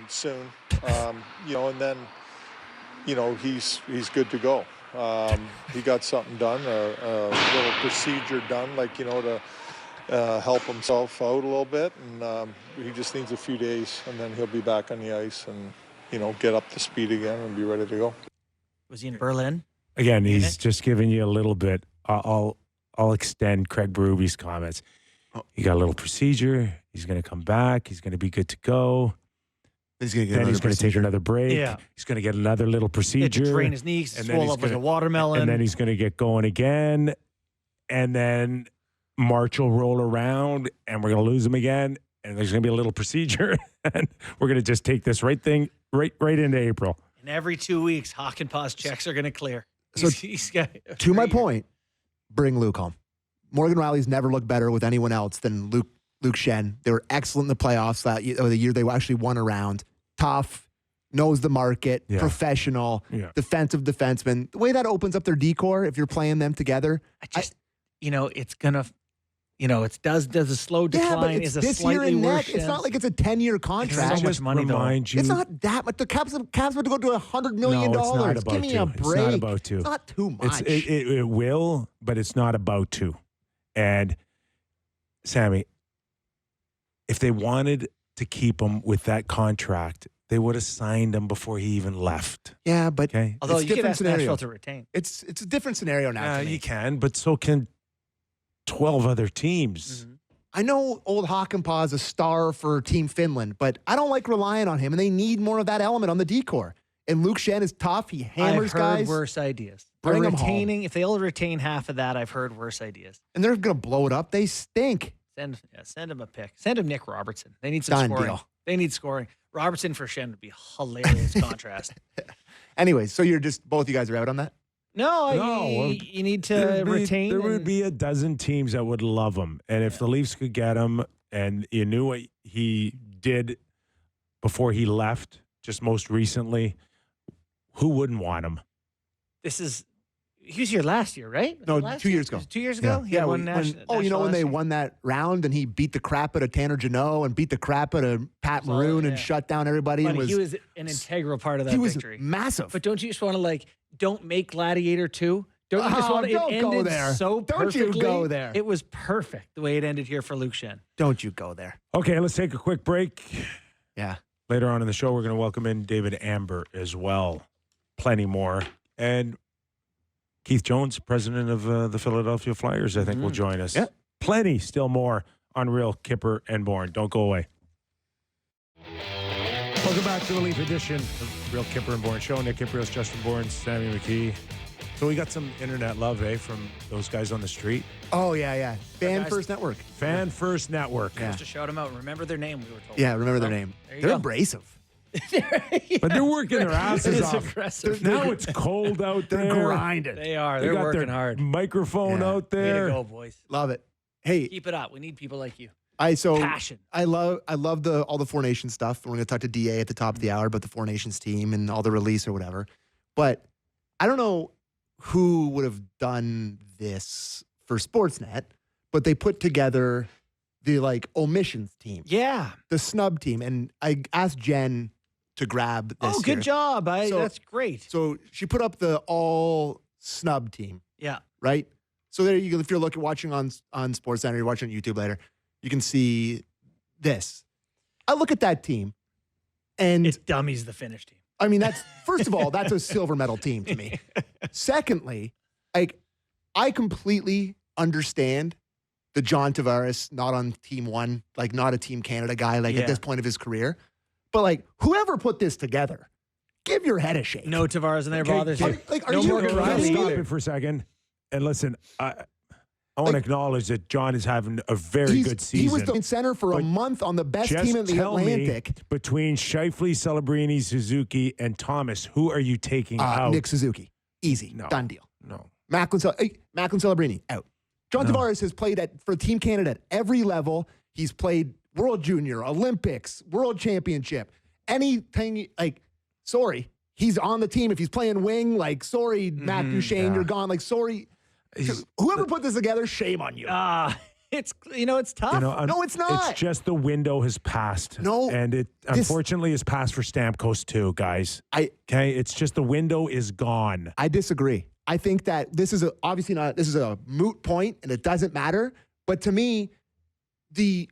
soon, and then, he's good to go. He got something done, a little procedure done, to help himself out a little bit, and he just needs a few days, and then he'll be back on the ice and, get up to speed again and be ready to go. Was he in Berlin? Again, he's just giving you a little bit. I'll extend Craig Berube's comments. He got a little procedure. He's going to come back. He's going to be good to go. He's going to Then he's going to take another break. Yeah. He's going to get another little He had procedure. to drain his knee, and then swole he's up like a gonna- watermelon. And then he's going to get going again. And then March will roll around, and we're going to lose him again. And there's going to be a little procedure. And we're going to just take this right into April. And every 2 weeks, Hockenpah's checks are going to clear. So, He's got to my point, bring Luke home. Morgan Riley's never looked better with anyone else than Luke Shen. They were excellent in the playoffs the year they actually won a round. Tough, knows the market, Yeah. professional, Yeah. defensive defenseman. The way that opens up their decor, if you're playing them together, I just, it's going to it does a slow decline. Yeah, but it's is a this year slightly in worse net. It's not chance. like it's a 10-year It's contract. so much money, though. Remind you, It's not that much. The Caps have to go to $100 million. No, it's not about Give me to. a break. It's not about to. It's not too much. It will, but it's not about to. And Sammy, if they wanted to keep him with that contract, they would have signed him before he even left. Yeah, but Okay, Although it's you could different ask scenario. Nashville to retain. It's a different scenario now. to me. you can, but so can 12 other teams. Mm-hmm. I know old Hakanpää is a star for Team Finland, but I don't like relying on him, and they need more of that element on the decor. And Luke Schenn is tough. He hammers I've heard guys, worse ideas. Bring 'em home. retaining. If they'll retain half of that, I've heard worse ideas. and they're going to blow it up. They stink. Send him a pick. Send him Nick Robertson. They need some Done scoring. deal. They need scoring. Robertson for Shen would be hilarious contrast. Anyways, so you're just both you guys are out on that? No, No, you need to There retain. would and- be a dozen teams that would love him. And if the Leafs could get him and you knew what he did before he left, just most recently, who wouldn't want him? He was here last year, right? No, Was it last 2 year? years ago. Was it 2 years ago? He had when, won national. when national they last year? won that round and he beat the crap out of Tanner Janot and beat the crap out of Pat So, Maroon yeah. and shut down everybody. But And he was an integral part of that he was victory. massive. But don't you just want to don't make Gladiator 2? Don't you just Oh, want to? It don't go ended there. so Don't you perfectly. go there. It was perfect the way it ended here for Luke Schenn. Don't you go there. Okay, let's take a quick break. Yeah. Later on in the show, we're going to welcome in David Amber as well. Plenty more. And Keith Jones, president of the Philadelphia Flyers, I think will join us. Yeah. Plenty, still more on Real Kyper and Bourne. Don't go away. Welcome back to the Leaf edition of Real Kyper and Bourne show. Nick Kypreos, Justin Bourne, Sammy McKee. So we got some internet love, from those guys on the street. Oh, yeah. Fan guys- First Network. Fan First Network. Yeah. Just to shout them out. Remember their name, we were told. Yeah, remember their So, name. there you They're go. abrasive. But they're working their asses It is off. aggressive. Now it's cold out there. They're grinding. They are. They They're got working their hard. microphone Yeah. out Way there. to go, boys. Love it. Hey, Keep it up. We need people like you. I Passion. love all the Four Nations stuff. We're going to talk to DA at the top of the hour about the Four Nations team and all the release or whatever. But I don't know who would have done this for Sportsnet, but they put together the omissions team, Yeah. the snub team, and I asked Jen to grab this. Oh, good here. job. So- That's great. So she put up the all snub team, Yeah. right? So there you go. If you're watching on SportsCenter, you're watching on YouTube later, you can see this. I look at that team, and It's dummies the Finnish team. I mean, that's first of all, that's a silver medal team to me. Secondly, I completely understand the John Tavares not on Team One, not a Team Canada guy, Yeah. at this point of his career. But whoever put this together, give your head a shake. No Tavares in there Okay, bothers you. are no you Morgan kidding Riley me? Stop either. it for a second. And listen, I want to acknowledge that John is having a very He's- good season. He was the center for a But month on the best Just team in the tell Atlantic. me, between Scheifele, Celebrini, Suzuki, and Thomas, who are you taking out? Nick Suzuki, easy, No. done deal. No. Macklin Celebrini out. John Tavares has played for Team Canada at every level. He's played World Junior, Olympics, World Championship, anything. Sorry, he's on the team. If he's playing wing, sorry, Matt Duchene, yeah. you're gone. Sorry, whoever put this together, shame on you. It's tough. No, it's not. It's just the window has passed. No, And it unfortunately has passed for Stamkos too, guys. Okay? It's just the window is gone. I disagree. I think that this is obviously not. This is a moot point, and it doesn't matter. But to me, John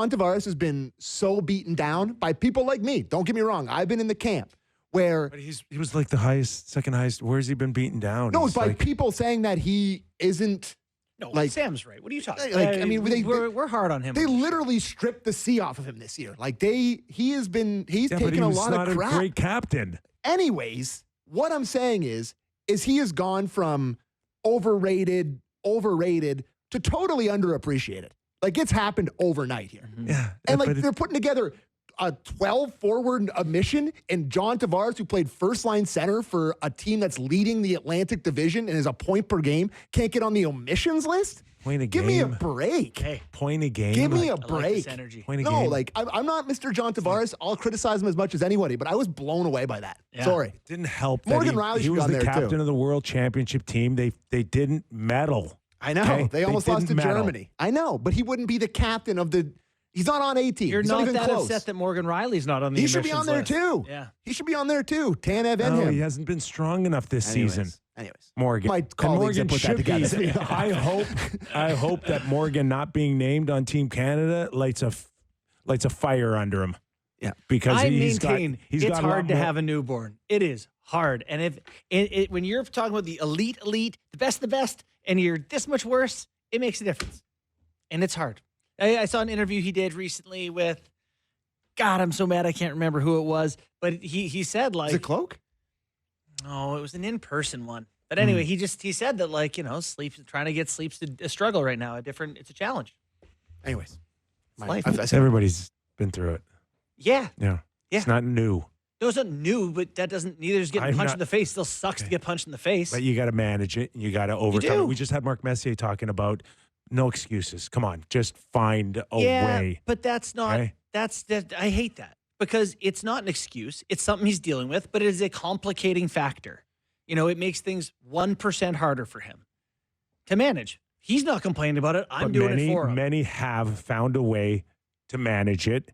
Tavares has been so beaten down by people like me. Don't get me wrong. I've been in the camp where But he was like the highest, second highest. Where's he been beaten down? no, He's it's by like- people saying that he isn't. No, Sam's right. What are you talking we're hard on him. They literally stripped the C off of him this year. He's but taken he a was lot not of crap. a great captain. Anyways, what I'm saying is he has gone from overrated to totally underappreciated. It's happened overnight here. Yeah. And but they're putting together a 12 forward omission, and John Tavares, who played first line center for a team that's leading the Atlantic Division and is a point per game, can't get on the omissions list. Point a Give me a game. break. Hey, Point a game. Give me a I like break. this energy. Point a No, game. I'm not Mr. John Tavares. I'll criticize him as much as anybody, but I was blown away by that. Yeah. Sorry. Didn't help. Morgan that Riley he should was be the on there, captain too. of the World Championship team. They didn't medal. I know. Okay? They almost lost to didn't meddle. Germany. I know, but he wouldn't be the captain of the. He's not on A team. You're He's not even that close. upset that Morgan Riley's not on the He should be emissions on there list. too. Yeah. He should be on there too. Tanev and No, him. he hasn't been strong enough this season. Anyways, Morgan. my And colleagues Morgan have put that should be. together. I hope that Morgan not being named on Team Canada lights a fire under him. Yeah. Because I he's maintain got it's a lot hard to more- have a newborn. It is hard. And if when you're talking about the elite, the best of the best, and you're this much worse, it makes a difference. And it's hard. I saw an interview he did recently with, God, I'm so mad I can't remember who it was. But he said, like, Is it Cloak? no, it was an in-person one. But anyway, he said that, like, trying to get sleep's a struggle right now. It's a challenge. Anyways, life. I said, Everybody's been through it. Yeah. Yeah. Yeah. It's not new. It wasn't new, but that doesn't, neither is getting I'm punched not- in the face. Still sucks to get punched in the face. But you got to manage it and you got to overcome do. it. We just had Mark Messier talking about no excuses. Come on, just find a yeah, way. but that's not, Okay. I hate that because it's not an excuse. It's something he's dealing with, but it is a complicating factor. It makes things 1% harder for him to manage. He's not complaining about it. I'm But doing it for him. Many have found a way to manage it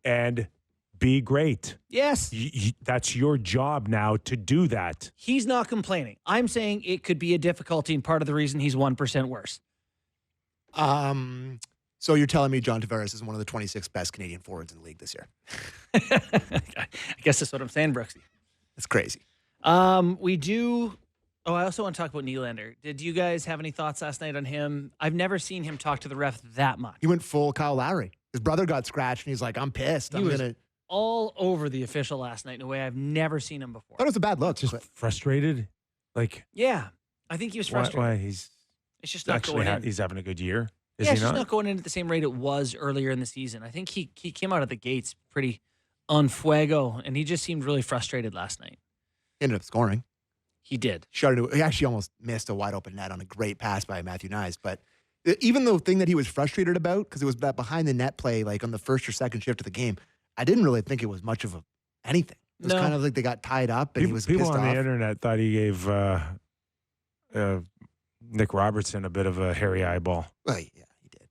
and be great. Yes. That's your job now to do that. He's not complaining. I'm saying it could be a difficulty and part of the reason he's 1% worse. So you're telling me John Tavares is one of the 26 best Canadian forwards in the league this year? I guess that's what I'm saying, Brooksy. That's crazy. We do. Oh, I also want to talk about Nylander. Did you guys have any thoughts last night on him? I've never seen him talk to the ref that much. He went full Kyle Lowry. His brother got scratched, and he's like, "I'm pissed. He I'm was gonna." all over the official last night in a way I've never seen him before. Thought it was a bad look. Just but frustrated. Like, Yeah, I think he was frustrated. why he's It's just not actually going in. he's having a good year. Is Yeah, he it's just not? not going in at the same rate it was earlier in the season. I think he came out of the gates pretty on fuego, and he just seemed really frustrated last night. ended up scoring. He did. He actually almost missed a wide open net on a great pass by Matthew Nyes. But even the thing that he was frustrated about, because it was that behind the net play, like on the first or second shift of the game, I didn't really think it was much of anything. It was No. kind of like they got tied up and he was People pissed on off. the internet thought he gave Nick Robertson a bit of a hairy eyeball. Well, yeah, he did.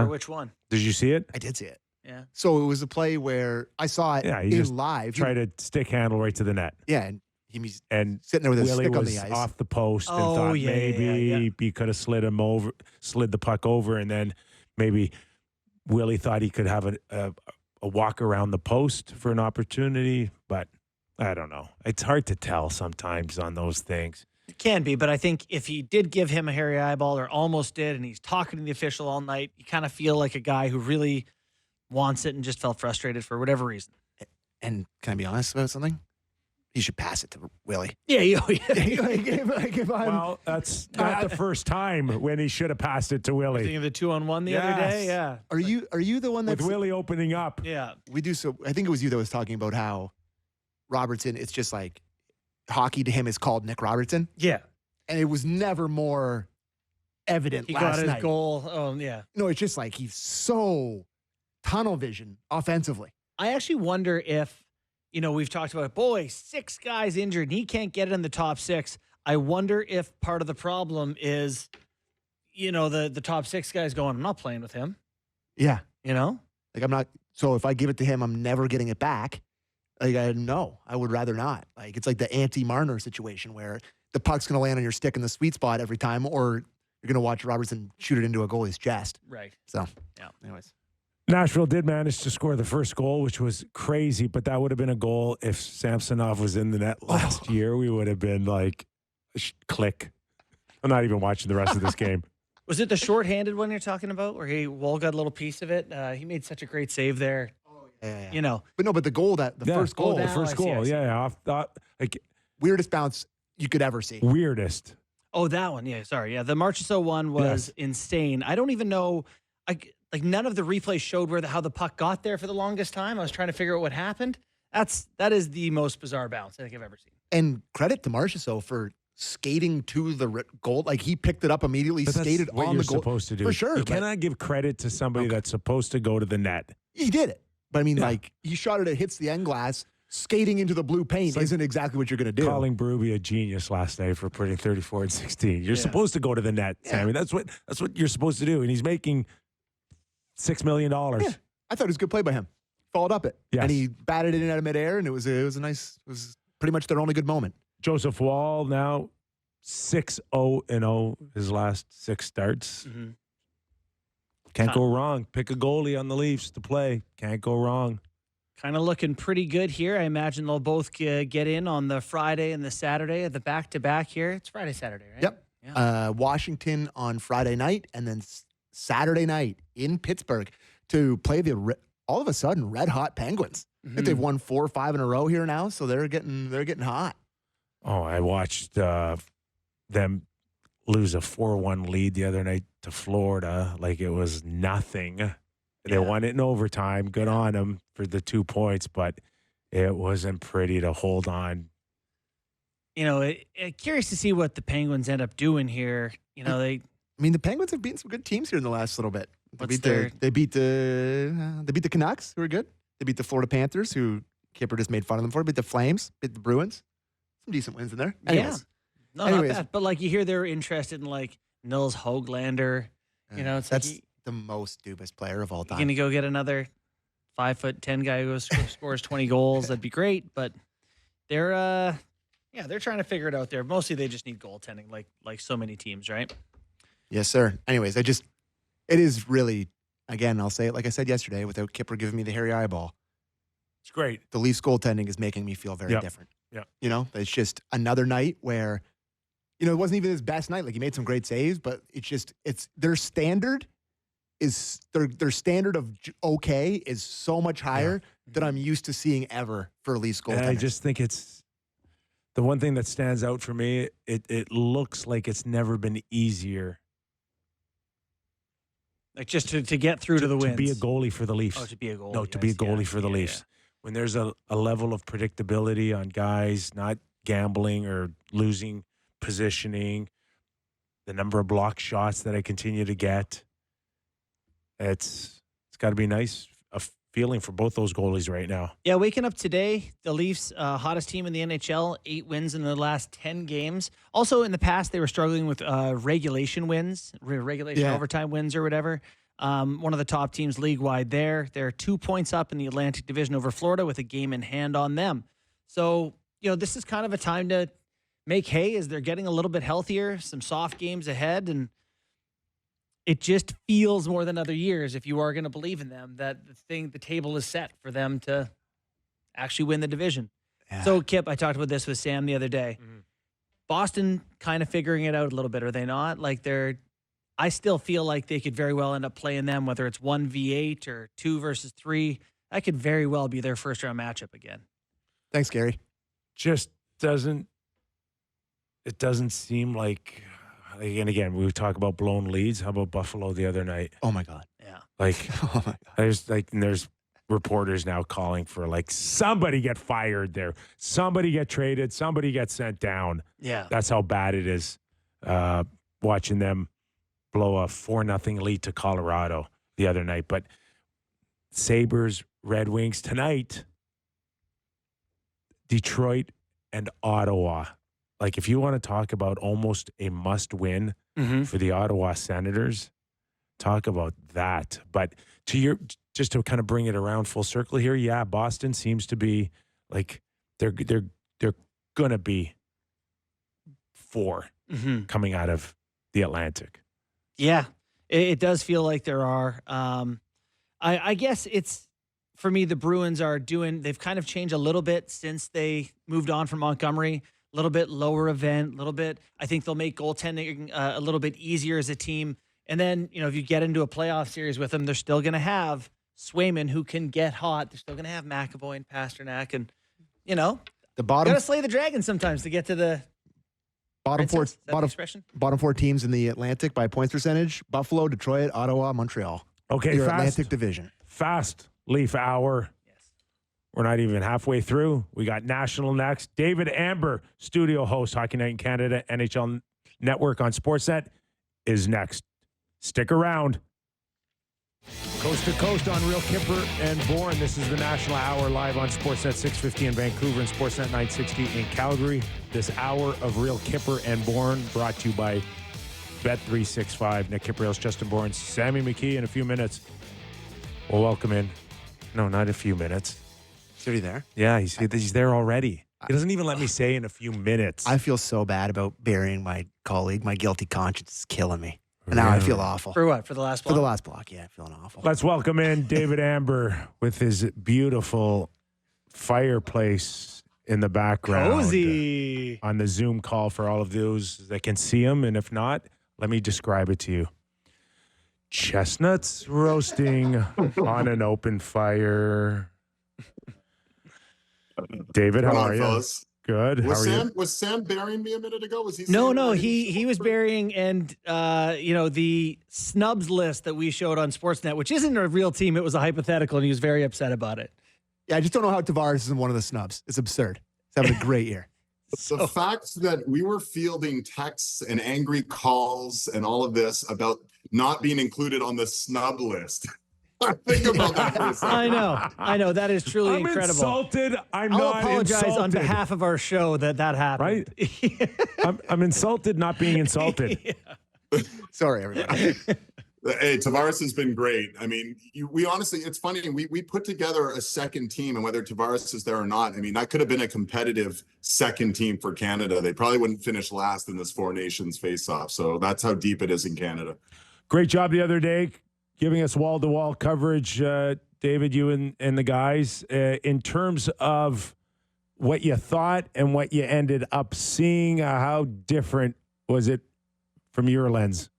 Which one? Did you see it? I did see it. Yeah. So it was a play where I saw it Yeah, he in just live. Tried to stick handle right to the net. Yeah, and he was And sitting there with his Willie stick on was the ice. off the post and Oh, thought yeah, maybe he could have slid the puck over, and then maybe Willie thought he could have a walk around the post for an opportunity, but I don't know. It's hard to tell sometimes on those things. It can be, but I think if he did give him a hairy eyeball or almost did, and he's talking to the official all night, you kind of feel like a guy who really wants it and just felt frustrated for whatever reason. And can I be honest about something? He should pass it to Willie. Yeah. Like if I'm, Well, that's not the first time when he should have passed it to Willie. Thinking of the 2-on-1 the other day. Yes. Yeah. are you the one With that's Willie opening up. Yeah. we do so? I think it was you that was talking about how Robertson. It's just like hockey to him is called Nick Robertson, Yeah. and it was never more evident. He last got his night. goal. Oh, yeah. No, it's just like he's so tunnel vision offensively. I actually wonder if, we've talked about, boy, 6 guys injured and he can't get it in the top 6. I wonder if part of the problem is, the top 6 guys going, I'm not playing with him, Yeah, Like I'm not. So if I give it to him, I'm never getting it back. Like I would rather not. Like it's like the anti-Marner situation where the puck's going to land on your stick in the sweet spot every time, or you're going to watch Robertson shoot it into a goalie's chest. Right. So, Yeah. Anyways, Nashville did manage to score the first goal, which was crazy, but that would have been a goal if Samsonov was in the net last year. We would have been like, click. I'm not even watching the rest of this game. Was it the shorthanded one you're talking about where Wall got a little piece of it? He made such a great save there. yeah. But the goal the first goal, the now first I see, goal. I see. Yeah. Like weirdest bounce you could ever see. weirdest. Oh, that one. Yeah, sorry. Yeah, the Marchessault one was insane. I don't even know. Like none of the replays showed how the puck got there for the longest time. I was trying to figure out what happened. That is the most bizarre bounce I think I've ever seen. And credit to Marchessault for skating to the goal. Like he picked it up immediately, But skated that's what on you're the goal. supposed to do. For sure. You but cannot give credit to somebody that's supposed to go to the net. he did it. But I mean, Yeah. like he shot it, it hits the end glass. skating into the blue paint isn't exactly what you're going to do. Calling Berube a genius last night for putting 34 and 16. You're supposed to go to the net, Sammy. That's what you're supposed to do. And he's making $6 million. Yeah. I thought it was a good play by him. Followed up it. Yes. And he batted it in out of midair, and it was pretty much their only good moment. Joseph Wall now 6-0-0 his last 6 starts. Mm-hmm. Can't go wrong. Pick a goalie on the Leafs to play. Can't go wrong. Kind of looking pretty good here. I imagine they'll both get in on the Friday and the Saturday of the back-to-back here. It's Friday, Saturday, right? Yep. Yeah. Washington on Friday night, and then Saturday night in Pittsburgh to play the all of a sudden red-hot Penguins. I think they've won 4 or 5 in a row here now, so they're getting hot. Oh, I watched them lose a 4-1 lead the other night to Florida like it was nothing. They won it in overtime. Good on them for the 2 points, but it wasn't pretty to hold on. You know, curious to see what the Penguins end up doing here. You know, the Penguins have beaten some good teams here in the last little bit. They beat the Canucks, who are good. They beat the Florida Panthers, who Kyper just made fun of them for. Beat the Flames, beat the Bruins. Some decent wins in there. Anyways. Yeah. No, not bad. But like you hear they're interested in like Nils Höglander. You know, that's the most dubious player of all time. You're going to go get another 5'10" guy who scores 20 goals. That'd be great. But they're trying to figure it out there. Mostly they just need goaltending like so many teams, right? Yes, sir. Anyways, it is really, again, I'll say it like I said yesterday, without Kyper giving me the hairy eyeball. It's great. The Leafs goaltending is making me feel very different. Yeah. You know, it's just another night where, you know, it wasn't even his best night. Like, he made some great saves, but it's their standard is their standard of okay is so much higher than I'm used to seeing ever for Leafs goaltending. And I just think it's the one thing that stands out for me. It looks like it's never been easier. Like just to get through to the wins. To be a goalie for the Leafs. Oh, to be a goalie. No, to be a goalie for the Leafs. Yeah. When there's a level of predictability on guys not gambling or losing positioning, the number of block shots that I continue to get, it's got to be nice, a feeling for both those goalies right now. Yeah, waking up today, the Leafs, hottest team in the NHL, 8 wins in the last 10 games. Also, in the past, they were struggling with regulation wins, overtime wins or whatever. One of the top teams league-wide there. They're 2 points up in the Atlantic Division over Florida with a game in hand on them. So, you know, this is kind of a time to make hay as they're getting a little bit healthier, some soft games ahead, and it just feels more than other years, if you are going to believe in them, that the table is set for them to actually win the division. Yeah. So, Kip, I talked about this with Sam the other day. Mm-hmm. Boston kind of figuring it out a little bit, are they not? Like I still feel like they could very well end up playing them, whether it's 1v8 or 2 versus 3. That could very well be their first round matchup again. Thanks, Gary. Just doesn't seem like, and again, we talk about blown leads. How about Buffalo the other night? Oh my God. Yeah. Oh my God. There's reporters now calling for like somebody get fired there, somebody get traded, somebody get sent down. Yeah. That's how bad it is. Watching them blow a 4-0 lead to Colorado the other night. But Sabres, Red Wings tonight, Detroit and Ottawa. Like, if you want to talk about almost a must-win for the Ottawa Senators, talk about that. But just to kind of bring it around full circle here, yeah, Boston seems to be like they're gonna be 4 coming out of the Atlantic. Yeah, it does feel like there are. I guess it's, for me, the Bruins they've kind of changed a little bit since they moved on from Montgomery. A little bit lower event, a little bit. I think they'll make goaltending a little bit easier as a team. And then, you know, if you get into a playoff series with them, they're still going to have Swayman who can get hot. They're still going to have McAvoy and Pasternak. And, you know, got to slay the dragon sometimes to get to the bottom four teams in the Atlantic by points percentage: Buffalo, Detroit, Ottawa, Montreal. Okay, your Atlantic Division. Fast Leaf Hour. We're not even halfway through. We got National next. David Amber, studio host, Hockey Night in Canada, NHL Network on Sportsnet, is next. Stick around. Coast to coast on Real Kyper and Bourne. This is the National Hour live on Sportsnet 650 in Vancouver and Sportsnet 960 in Calgary. This hour of Real Kyper and Bourne brought to you by Bet365. Nick Kypreos, Justin Bourne, Sammy McKee. In a few minutes, we'll welcome in. No, not a few minutes. Is he there? Yeah, he's there already. He doesn't even let me say in a few minutes. I feel so bad about burying my colleague. My guilty conscience is killing me. And now I feel awful. For what? For the last block? For the last block, yeah, feeling awful. Let's welcome in David Amber with his beautiful fireplace in the background. Cozy. On the Zoom call for all of those that can see him. And if not, let me describe it to you. Chestnuts roasting on an open fire. David, how are you? Fellas? Good. Was Sam burying me a minute ago? Was he? No. He was burying, and the snubs list that we showed on Sportsnet, which isn't a real team. It was a hypothetical, and he was very upset about it. Yeah, I just don't know how Tavares is in one of the snubs. It's absurd. He's having a great year. The fact that we were fielding texts and angry calls and all of this about not being included on the snub list. Think about that for a second. I know. That is truly incredible. Insulted. I'll apologize on behalf of our show that happened. Right? I'm insulted not being insulted. Sorry, everybody. Hey, Tavares has been great. I mean, we honestly, it's funny. We put together a second team, and whether Tavares is there or not, I mean, that could have been a competitive second team for Canada. They probably wouldn't finish last in this Four Nations face-off. So that's how deep it is in Canada. Great job the other day, giving us wall-to-wall coverage, David, you and the guys, in terms of what you thought and what you ended up seeing. How different was it from your lens?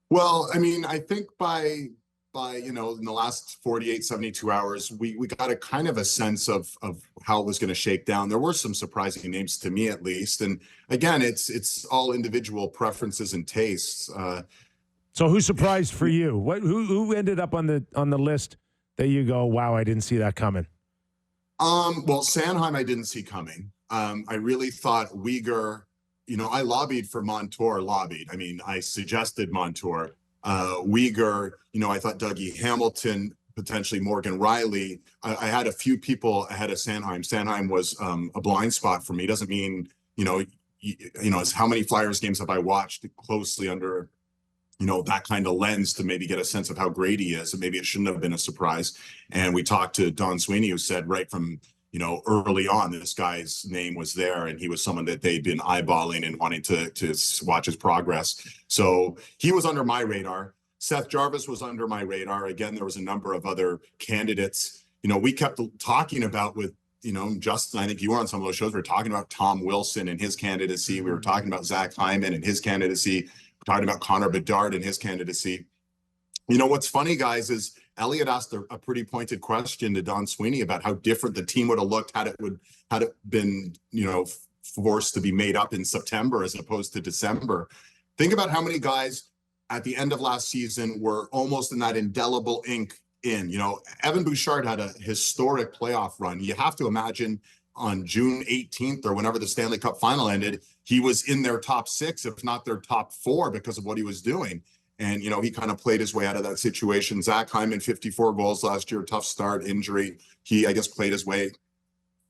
Well, I mean, I think by in the last 48, 72 hours, we got a kind of a sense of how it was going to shake down. There were some surprising names to me, at least. And again, it's all individual preferences and tastes. So who surprised for you? Who ended up on the list that you go, wow, I didn't see that coming? Well, Sanheim I didn't see coming. I really thought Uyghur, I lobbied for Montour, I mean, I suggested Montour. Uyghur, I thought Dougie Hamilton, potentially Morgan Riley. I had a few people ahead of Sanheim. Sanheim was a blind spot for me. Doesn't mean, it's how many Flyers games have I watched closely under that kind of lens to maybe get a sense of how great he is. And maybe it shouldn't have been a surprise. And we talked to Don Sweeney, who said right from, early on, this guy's name was there, and he was someone that they'd been eyeballing and wanting to watch his progress. So he was under my radar. Seth Jarvis was under my radar. Again, there was a number of other candidates. We kept talking about with, Justin, I think you were on some of those shows. We were talking about Tom Wilson and his candidacy. We were talking about Zach Hyman and his candidacy. Talking about Connor Bedard and his candidacy. What's funny, guys, is Elliot asked a pretty pointed question to Don Sweeney about how different the team would have looked had it been, forced to be made up in September as opposed to December. Think about how many guys at the end of last season were almost in that indelible ink in. Evan Bouchard had a historic playoff run. You have to imagine on June 18th or whenever the Stanley Cup final ended, he was in their top 6, if not their top 4, because of what he was doing. And, he kind of played his way out of that situation. Zach Hyman, 54 goals last year, tough start, injury. He, I guess, played his way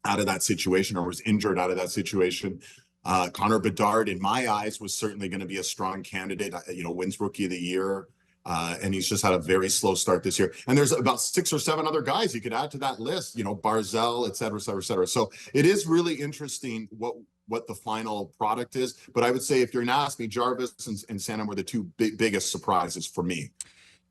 out of that situation or was injured out of that situation. Connor Bedard, in my eyes, was certainly going to be a strong candidate, wins Rookie of the Year. And he's just had a very slow start this year. And there's about 6 or 7 other guys you could add to that list, Barzell, et cetera, et cetera, et cetera. So it is really interesting what the final product is. But I would say if you're going to ask me, Jarvis and Sanheim were the two biggest surprises for me.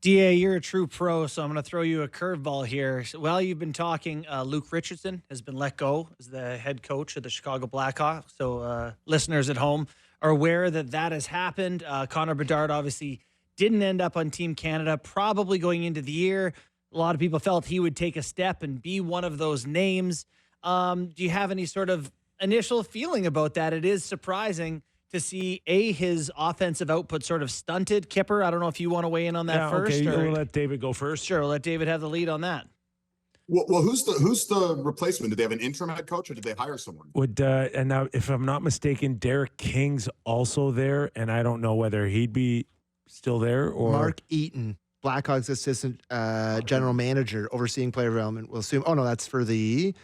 DA, you're a true pro, so I'm going to throw you a curveball here. While you've been talking, Luke Richardson has been let go as the head coach of the Chicago Blackhawks. So listeners at home are aware that has happened. Connor Bedard obviously didn't end up on Team Canada, probably going into the year. A lot of people felt he would take a step and be one of those names. Do you have any sort of initial feeling about that? It is surprising to see his offensive output sort of stunted. Kyper, I don't know if you want to weigh in on that first. Okay, or... we'll let David go first. Sure, we'll let David have the lead on that. Well, who's the replacement? Did they have an interim head coach, or did they hire someone? And now, if I'm not mistaken, Derek King's also there, and I don't know whether he'd be still there or Mark Eaton Blackhawks assistant general manager overseeing player development will assume. Oh, no, that's for the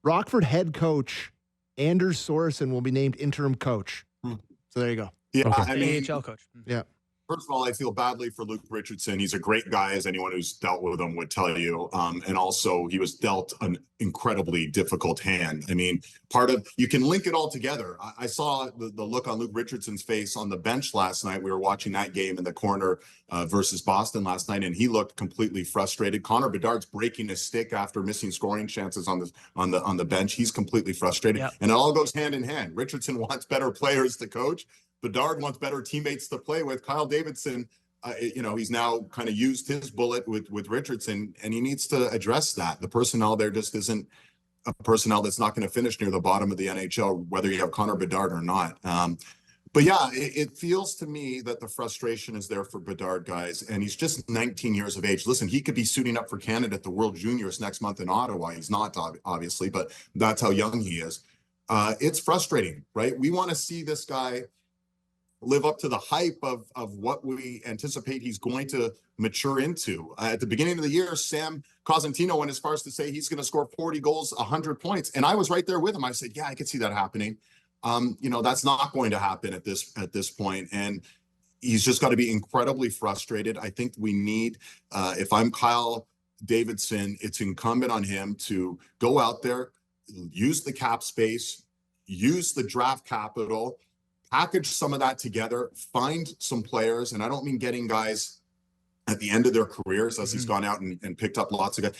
Rockford head coach. Anders Sorensen will be named interim coach. So there you go. Yeah, Okay. I mean, AHL coach. Yeah. first of all, I feel badly for Luke Richardson. He's a great guy, as anyone who's dealt with him would tell you. And also, he was dealt an incredibly difficult hand. I mean, you can link it all together. I saw the look on Luke Richardson's face on the bench last night. We were watching that game in the corner versus Boston last night, and he looked completely frustrated. Connor Bedard's breaking his stick after missing scoring chances on the bench. He's completely frustrated, and it all goes hand in hand. Richardson wants better players to coach. Bedard wants better teammates to play with. Kyle Davidson, he's now kind of used his bullet with Richardson, and he needs to address that. The personnel there just isn't a personnel that's not going to finish near the bottom of the NHL, whether you have Connor Bedard or not. But yeah, it feels to me that the frustration is there for Bedard, guys, and he's just 19 years of age. Listen, he could be suiting up for Canada at the World Juniors next month in Ottawa. He's not, obviously, but that's how young he is. It's frustrating, right? We want to see this guy live up to the hype of what we anticipate he's going to mature into. At the beginning of the year, Sam Cosentino went as far as to say he's going to score 40 goals, 100 points. And I was right there with him. I said, yeah, I could see that happening. That's not going to happen at this point. And he's just got to be incredibly frustrated. I think we need, if I'm Kyle Davidson, it's incumbent on him to go out there, use the cap space, use the draft capital, package some of that together, find some players, and I don't mean getting guys at the end of their careers as he's gone out and picked up lots of guys.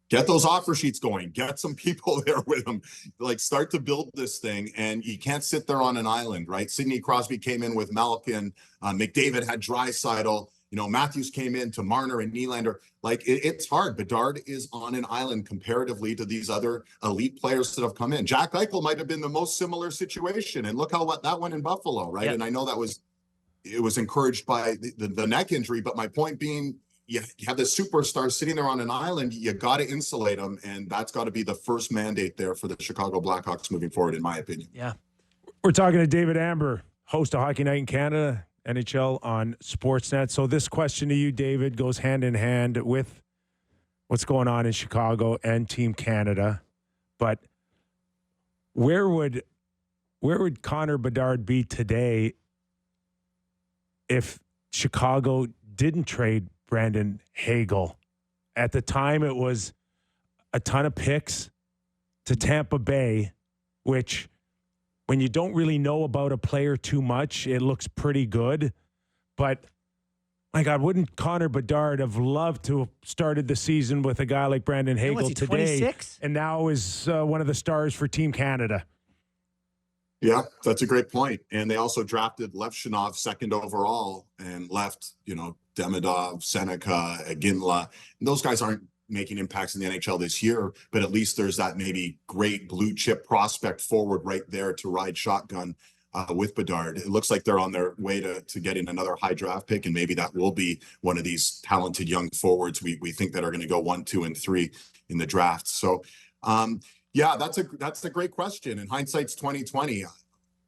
Get those offer sheets going. Get some people there with him. Like, start to build this thing, and you can't sit there on an island, right? Sidney Crosby came in with Malkin. McDavid had Draisaitl. Matthews came in to Marner and Nylander. Like, it's hard. Bedard is on an island comparatively to these other elite players that have come in. Jack Eichel might have been the most similar situation, and look how that went in Buffalo, right? Yep. And I know it was encouraged by the neck injury, but my point being, you have this superstar sitting there on an island. You got to insulate them, and that's got to be the first mandate there for the Chicago Blackhawks moving forward, in my opinion. Yeah. We're talking to David Amber, host of Hockey Night in Canada, NHL on Sportsnet. So this question to you, David, goes hand in hand with what's going on in Chicago and Team Canada. But where would Connor Bedard be today if Chicago didn't trade Brandon Hagel? At the time, it was a ton of picks to Tampa Bay, which, when you don't really know about a player too much, it looks pretty good. But, my God, wouldn't Connor Bedard have loved to have started the season with a guy like Brandon Hagel today? 26? And now is one of the stars for Team Canada. Yeah, that's a great point. And they also drafted Levshunov second overall and left, Demidov, Seneca, Ginla. And those guys aren't making impacts in the NHL this year, but at least there's that maybe great blue chip prospect forward right there to ride shotgun with Bedard. It looks like they're on their way to getting another high draft pick, and maybe that will be one of these talented young forwards we think that are going to go 1, 2, and 3 in the draft. So, yeah, that's a great question. And hindsight's 2020,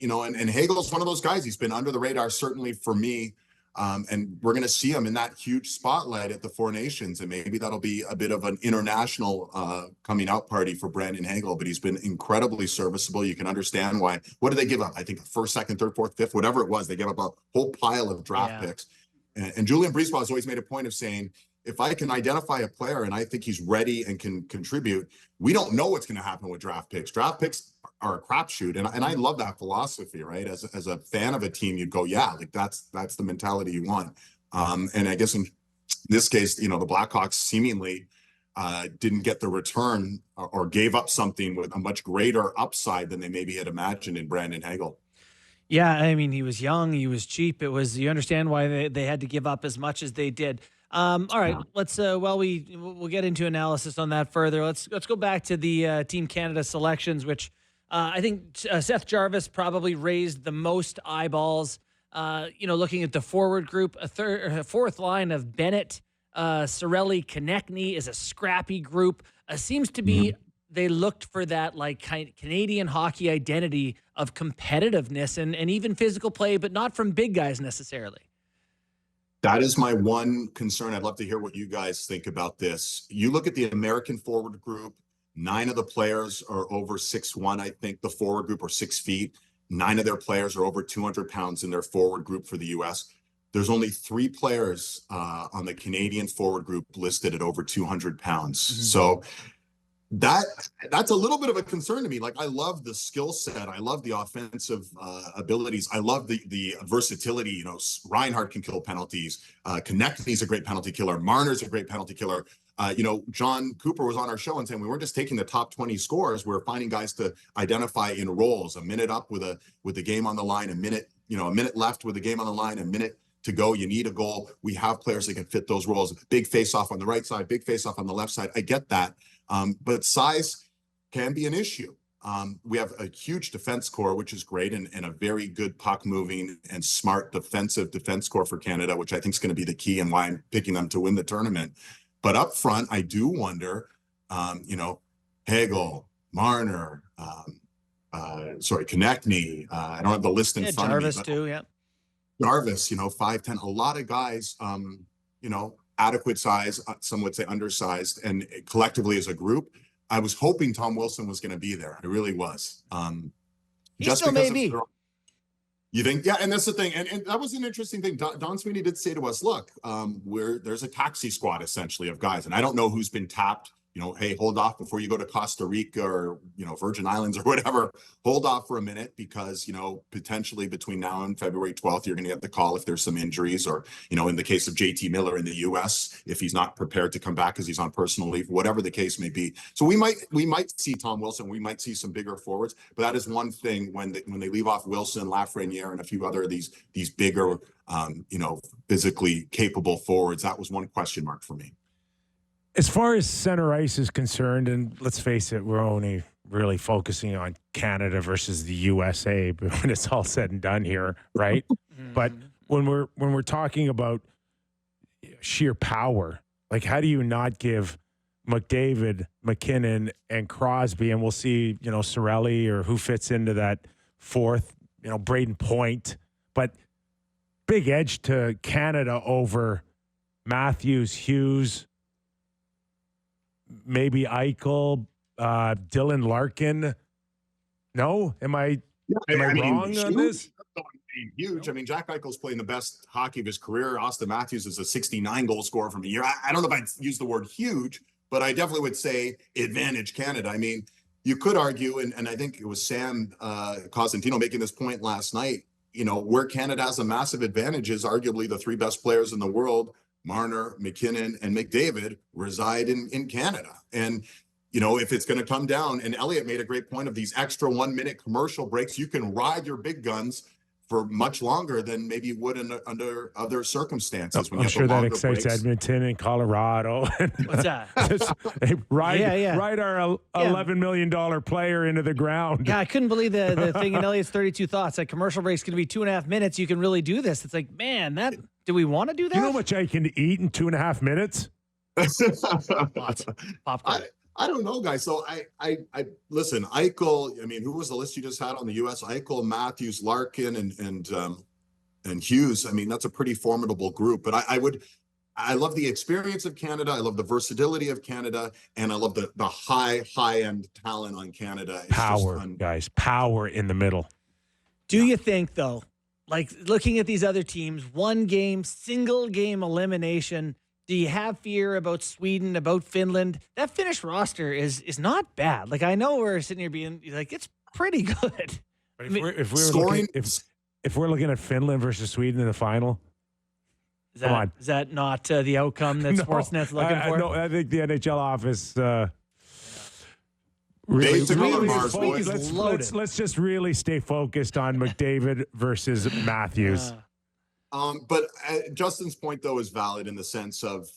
and Hagel's one of those guys. He's been under the radar, certainly for me. And we're going to see him in that huge spotlight at the Four Nations, and maybe that'll be a bit of an international coming out party for Brandon Hagel. But he's been incredibly serviceable. You can understand why. What did they give up? I think first, second, third, fourth, fifth, whatever it was. They gave up a whole pile of draft picks. And Julian Brisebois has always made a point of saying, if I can identify a player and I think he's ready and can contribute, we don't know what's going to happen with draft picks. Draft picks are a crapshoot, and I love that philosophy, right? As a fan of a team, you'd go, yeah, like that's the mentality you want. And I guess in this case, the Blackhawks seemingly didn't get the return or gave up something with a much greater upside than they maybe had imagined in Brandon Hagel. Yeah, I mean, he was young, he was cheap. You understand why they had to give up as much as they did. All right, let's we'll get into analysis on that further. Let's go back to the Team Canada selections, which I think Seth Jarvis probably raised the most eyeballs. Looking at the forward group, a fourth line of Bennett, Cirelli, Konechny is a scrappy group. Seems to be they looked for that like Canadian hockey identity of competitiveness and even physical play, but not from big guys necessarily. That is my one concern. I'd love to hear what you guys think about this. You look at the American forward group, 9 of the players are over 6'1", I think the forward group, or 6 feet. 9 of their players are over 200 pounds in their forward group for the U.S. There's only 3 players on the Canadian forward group listed at over 200 pounds. So that's a little bit of a concern to me. Like, I love the skill set. I love the offensive abilities. I love the versatility. You know, Reinhart can kill penalties. Konechny's a great penalty killer. Marner's a great penalty killer. You know, John Cooper was on our show and saying we weren't just taking the top 20 scores. We're finding guys to identify in roles, a minute up with the game on the line, a minute left with the game on the line, a minute to go. You need a goal. We have players that can fit those roles. Big face-off on the right side, big face-off on the left side. I get that. But size can be an issue. We have a huge defense core, which is great, and a very good puck-moving and smart defense core for Canada, which I think is going to be the key and why I'm picking them to win the tournament. But up front, I do wonder, you know, Hagel, Marner, Konechny. I don't have the list in front Jarvis of me. too, yeah. Jarvis, you know, 5'10", a lot of guys, you know, adequate size, some would say undersized, and collectively as a group, I was hoping Tom Wilson was going to be there. I really was. Just still maybe. You think? Yeah, and that's the thing. And that was an interesting thing. Don Sweeney did say to us, look, there's a taxi squad essentially of guys, and I don't know who's been tapped. You know, hey, hold off before you go to Costa Rica or, you know, Virgin Islands or whatever. Hold off for a minute because, you know, potentially between now and February 12th, you're going to get the call if there's some injuries or, you know, in the case of JT Miller in the U.S., if he's not prepared to come back because he's on personal leave, whatever the case may be. So we might see Tom Wilson. We might see some bigger forwards. But that is one thing when they leave off Wilson, Lafreniere, and a few other of these bigger, you know, physically capable forwards. That was one question mark for me. As far as center ice is concerned, and let's face it, we're only really focusing on Canada versus the USA, but when it's all said and done here, right? But when we're talking about sheer power, like how do you not give McDavid, McKinnon, and Crosby, and we'll see, you know, Cirelli or who fits into that fourth, you know, Braden Point, but big edge to Canada over Matthews, Hughes, maybe Eichel, Dylan Larkin. No? Am I wrong on this? Huge. I mean, Jack Eichel's playing the best hockey of his career. Auston Matthews is a 69 goal scorer from a year. I don't know if I'd use the word huge, but I definitely would say advantage Canada. I mean, you could argue, and I think it was Sam Cosentino making this point last night, you know, where Canada has a massive advantage is arguably the 3 best players in the world, Marner, McKinnon, and McDavid, reside in Canada. And, you know, if it's going to come down, and Elliot made a great point of these extra 1-minute commercial breaks, you can ride your big guns for much longer than maybe you would under other circumstances. I'm sure that excites breaks. Edmonton and Colorado. What's that? Ride our $11 million player into the ground. Yeah, I couldn't believe the thing in Elliot's 32 Thoughts. Like, commercial break's going to be 2.5 minutes. You can really do this. It's like, man, do we want to do that? You know how much I can eat in 2.5 minutes? Popcorn. I don't know, guys. So I listen, Eichel, I mean, who was the list you just had on the U.S.? Eichel, Matthews, Larkin, and Hughes. I mean, that's a pretty formidable group. But I love the experience of Canada. I love the versatility of Canada. And I love the high-end talent on Canada. It's power, guys. Power in the middle. Do you think, though, like looking at these other teams, single game elimination, do you have fear about Sweden, about Finland? That Finnish roster is not bad. Like, I know we're sitting here being like, it's pretty good. But if we're looking at Finland versus Sweden in the final, is that not the outcome that Sportsnet's looking for? No, I think the NHL office let's just really stay focused on McDavid versus Matthews. But Justin's point, though, is valid in the sense of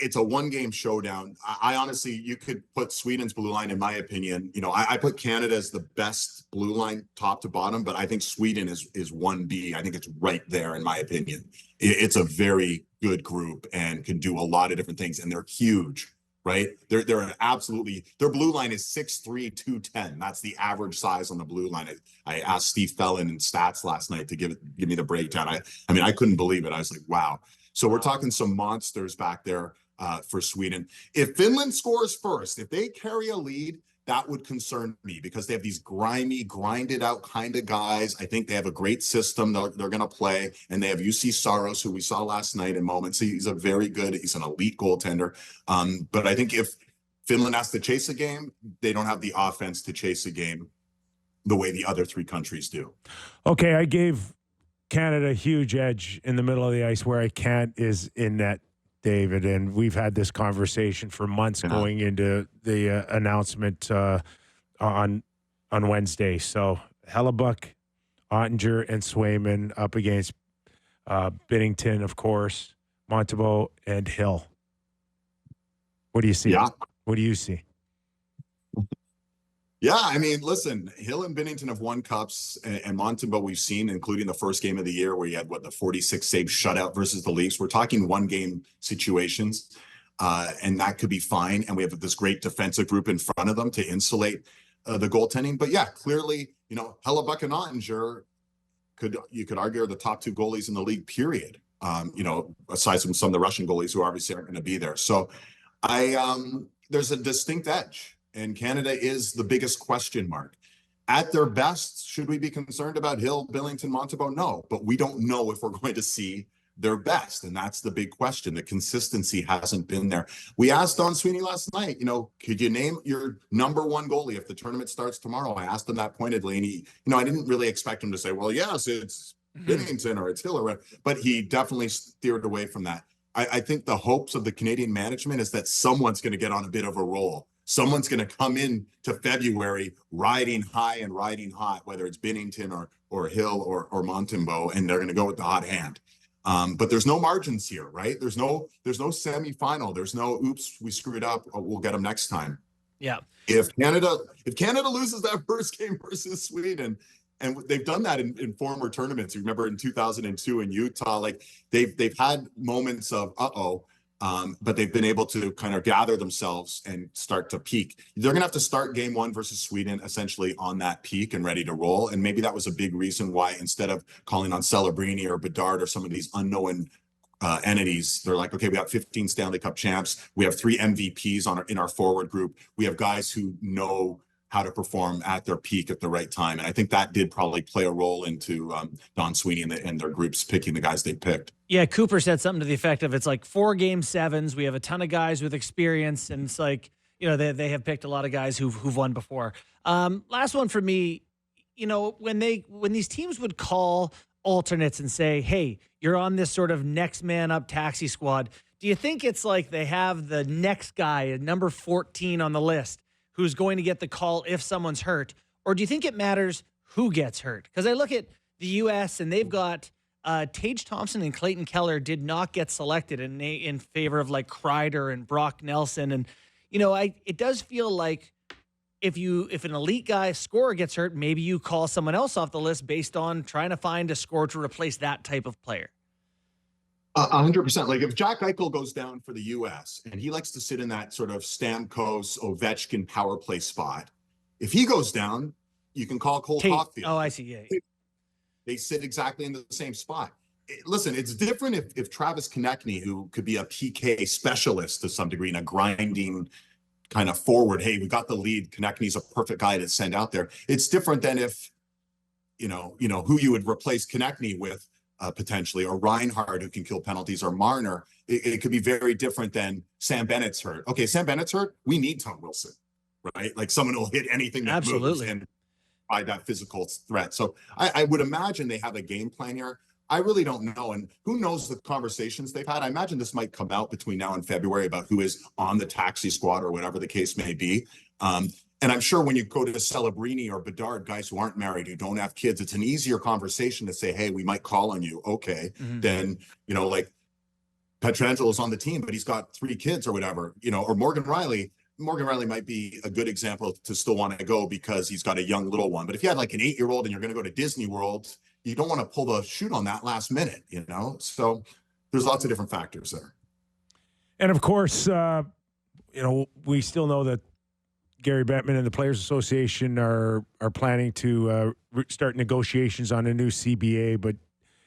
it's a 1-game showdown. I honestly, you could put Sweden's blue line, in my opinion. You know, I put Canada as the best blue line top to bottom, but I think Sweden is 1B. I think it's right there, in my opinion. It's a very good group and can do a lot of different things, and they're huge. right? They're absolutely, their blue line is 6'3", 210. That's the average size on the blue line. I asked Steve Fellon in Stats last night to give me the breakdown. I mean, I couldn't believe it. I was like, wow. So we're talking some monsters back there for Sweden. If Finland scores first, if they carry a lead, that would concern me because they have these grimy, grinded out kind of guys. I think they have a great system they're going to play. And they have UC Saros, who we saw last night in moments. He's a very good, he's an elite goaltender. But I think if Finland has to chase a game, they don't have the offense to chase a game the way the other three countries do. Okay, I gave Canada a huge edge in the middle of the ice. Where I can't is in net, David, and we've had this conversation for months going into the announcement on Wednesday. So Hellebuck, Ottinger, and Swayman up against Binnington, of course, Montembeault, and Hill. What do you see? Yeah. What do you see? Yeah, I mean, listen, Hill and Binnington have won cups, and Montembeault we've seen, including the first game of the year where you had, the 46 save shutout versus the Leafs. We're talking one-game situations, and that could be fine. And we have this great defensive group in front of them to insulate the goaltending. But yeah, clearly, Hellebuck and Ottinger you could argue are the top two goalies in the league, period. Aside from some of the Russian goalies who obviously aren't going to be there. So there's a distinct edge. And Canada is the biggest question mark. At their best, should we be concerned about Hill, Billington, Montembeault? No, but we don't know if we're going to see their best. And that's the big question. The consistency hasn't been there. We asked Don Sweeney last night, could you name your number one goalie if the tournament starts tomorrow? I asked him that pointedly. And he, I didn't really expect him to say, well, yes, it's Billington or it's Hill or whatever. But he definitely steered away from that. I think the hopes of the Canadian management is that someone's going to get on a bit of a roll. Someone's going to come in to February riding high and riding hot, whether it's Binnington or Hill or Montembeault, and they're going to go with the hot hand. But there's no margins here, right? There's no semifinal. There's no, oops, we screwed up. We'll get them next time. Yeah. If Canada loses that first game versus Sweden, and they've done that in former tournaments. You remember in 2002 in Utah, like they've had moments of but they've been able to kind of gather themselves and start to peak. They're going to have to start game one versus Sweden essentially on that peak and ready to roll. And maybe that was a big reason why instead of calling on Celebrini or Bedard or some of these unknown entities, they're like, okay, we got 15 Stanley Cup champs. We have 3 MVPs in our forward group. We have guys who know how to perform at their peak at the right time. And I think that did probably play a role into Don Sweeney and their groups picking the guys they picked. Yeah, Cooper said something to the effect of, it's like 4 game sevens. We have a ton of guys with experience, and it's like, they have picked a lot of guys who've won before. Last one for me, when these teams would call alternates and say, hey, you're on this sort of next man up taxi squad, do you think it's like they have the next guy, number 14 on the list, who's going to get the call if someone's hurt? Or do you think it matters who gets hurt? Because I look at the U.S. and they've got Tage Thompson and Clayton Keller did not get selected in favor of like Kreider and Brock Nelson. And, it does feel like if an elite guy scorer gets hurt, maybe you call someone else off the list based on trying to find a scorer to replace that type of player. 100%. Like if Jack Eichel goes down for the U.S. and he likes to sit in that sort of Stamkos, Ovechkin power play spot, if he goes down, you can call Cole Caulfield. Oh, I see. Yeah. They sit exactly in the same spot. Listen, it's different if Travis Konechny, who could be a PK specialist to some degree and a grinding kind of forward, hey, we got the lead, Konechny's a perfect guy to send out there. It's different than if, who you would replace Konechny with, potentially, or Reinhart, who can kill penalties, or Marner. It could be very different than Sam Bennett's hurt. Okay, Sam Bennett's hurt. We need Tom Wilson, right? Like someone who will hit anything that moves and provide that physical threat. So I would imagine they have a game plan here. I really don't know. And who knows the conversations they've had. I imagine this might come out between now and February about who is on the taxi squad or whatever the case may be. And I'm sure when you go to Celebrini or Bedard, guys who aren't married, who don't have kids, it's an easier conversation to say, hey, we might call on you. Okay. Then, like Petrangelo's on the team, but he's got 3 kids or whatever, or Morgan Riley. Morgan Riley might be a good example to still want to go because he's got a young little one. But if you had like an 8-year-old and you're going to go to Disney World, you don't want to pull the shoot on that last minute, So there's lots of different factors there. And of course, we still know that Gary Bettman and the Players Association are planning to start negotiations on a new CBA. But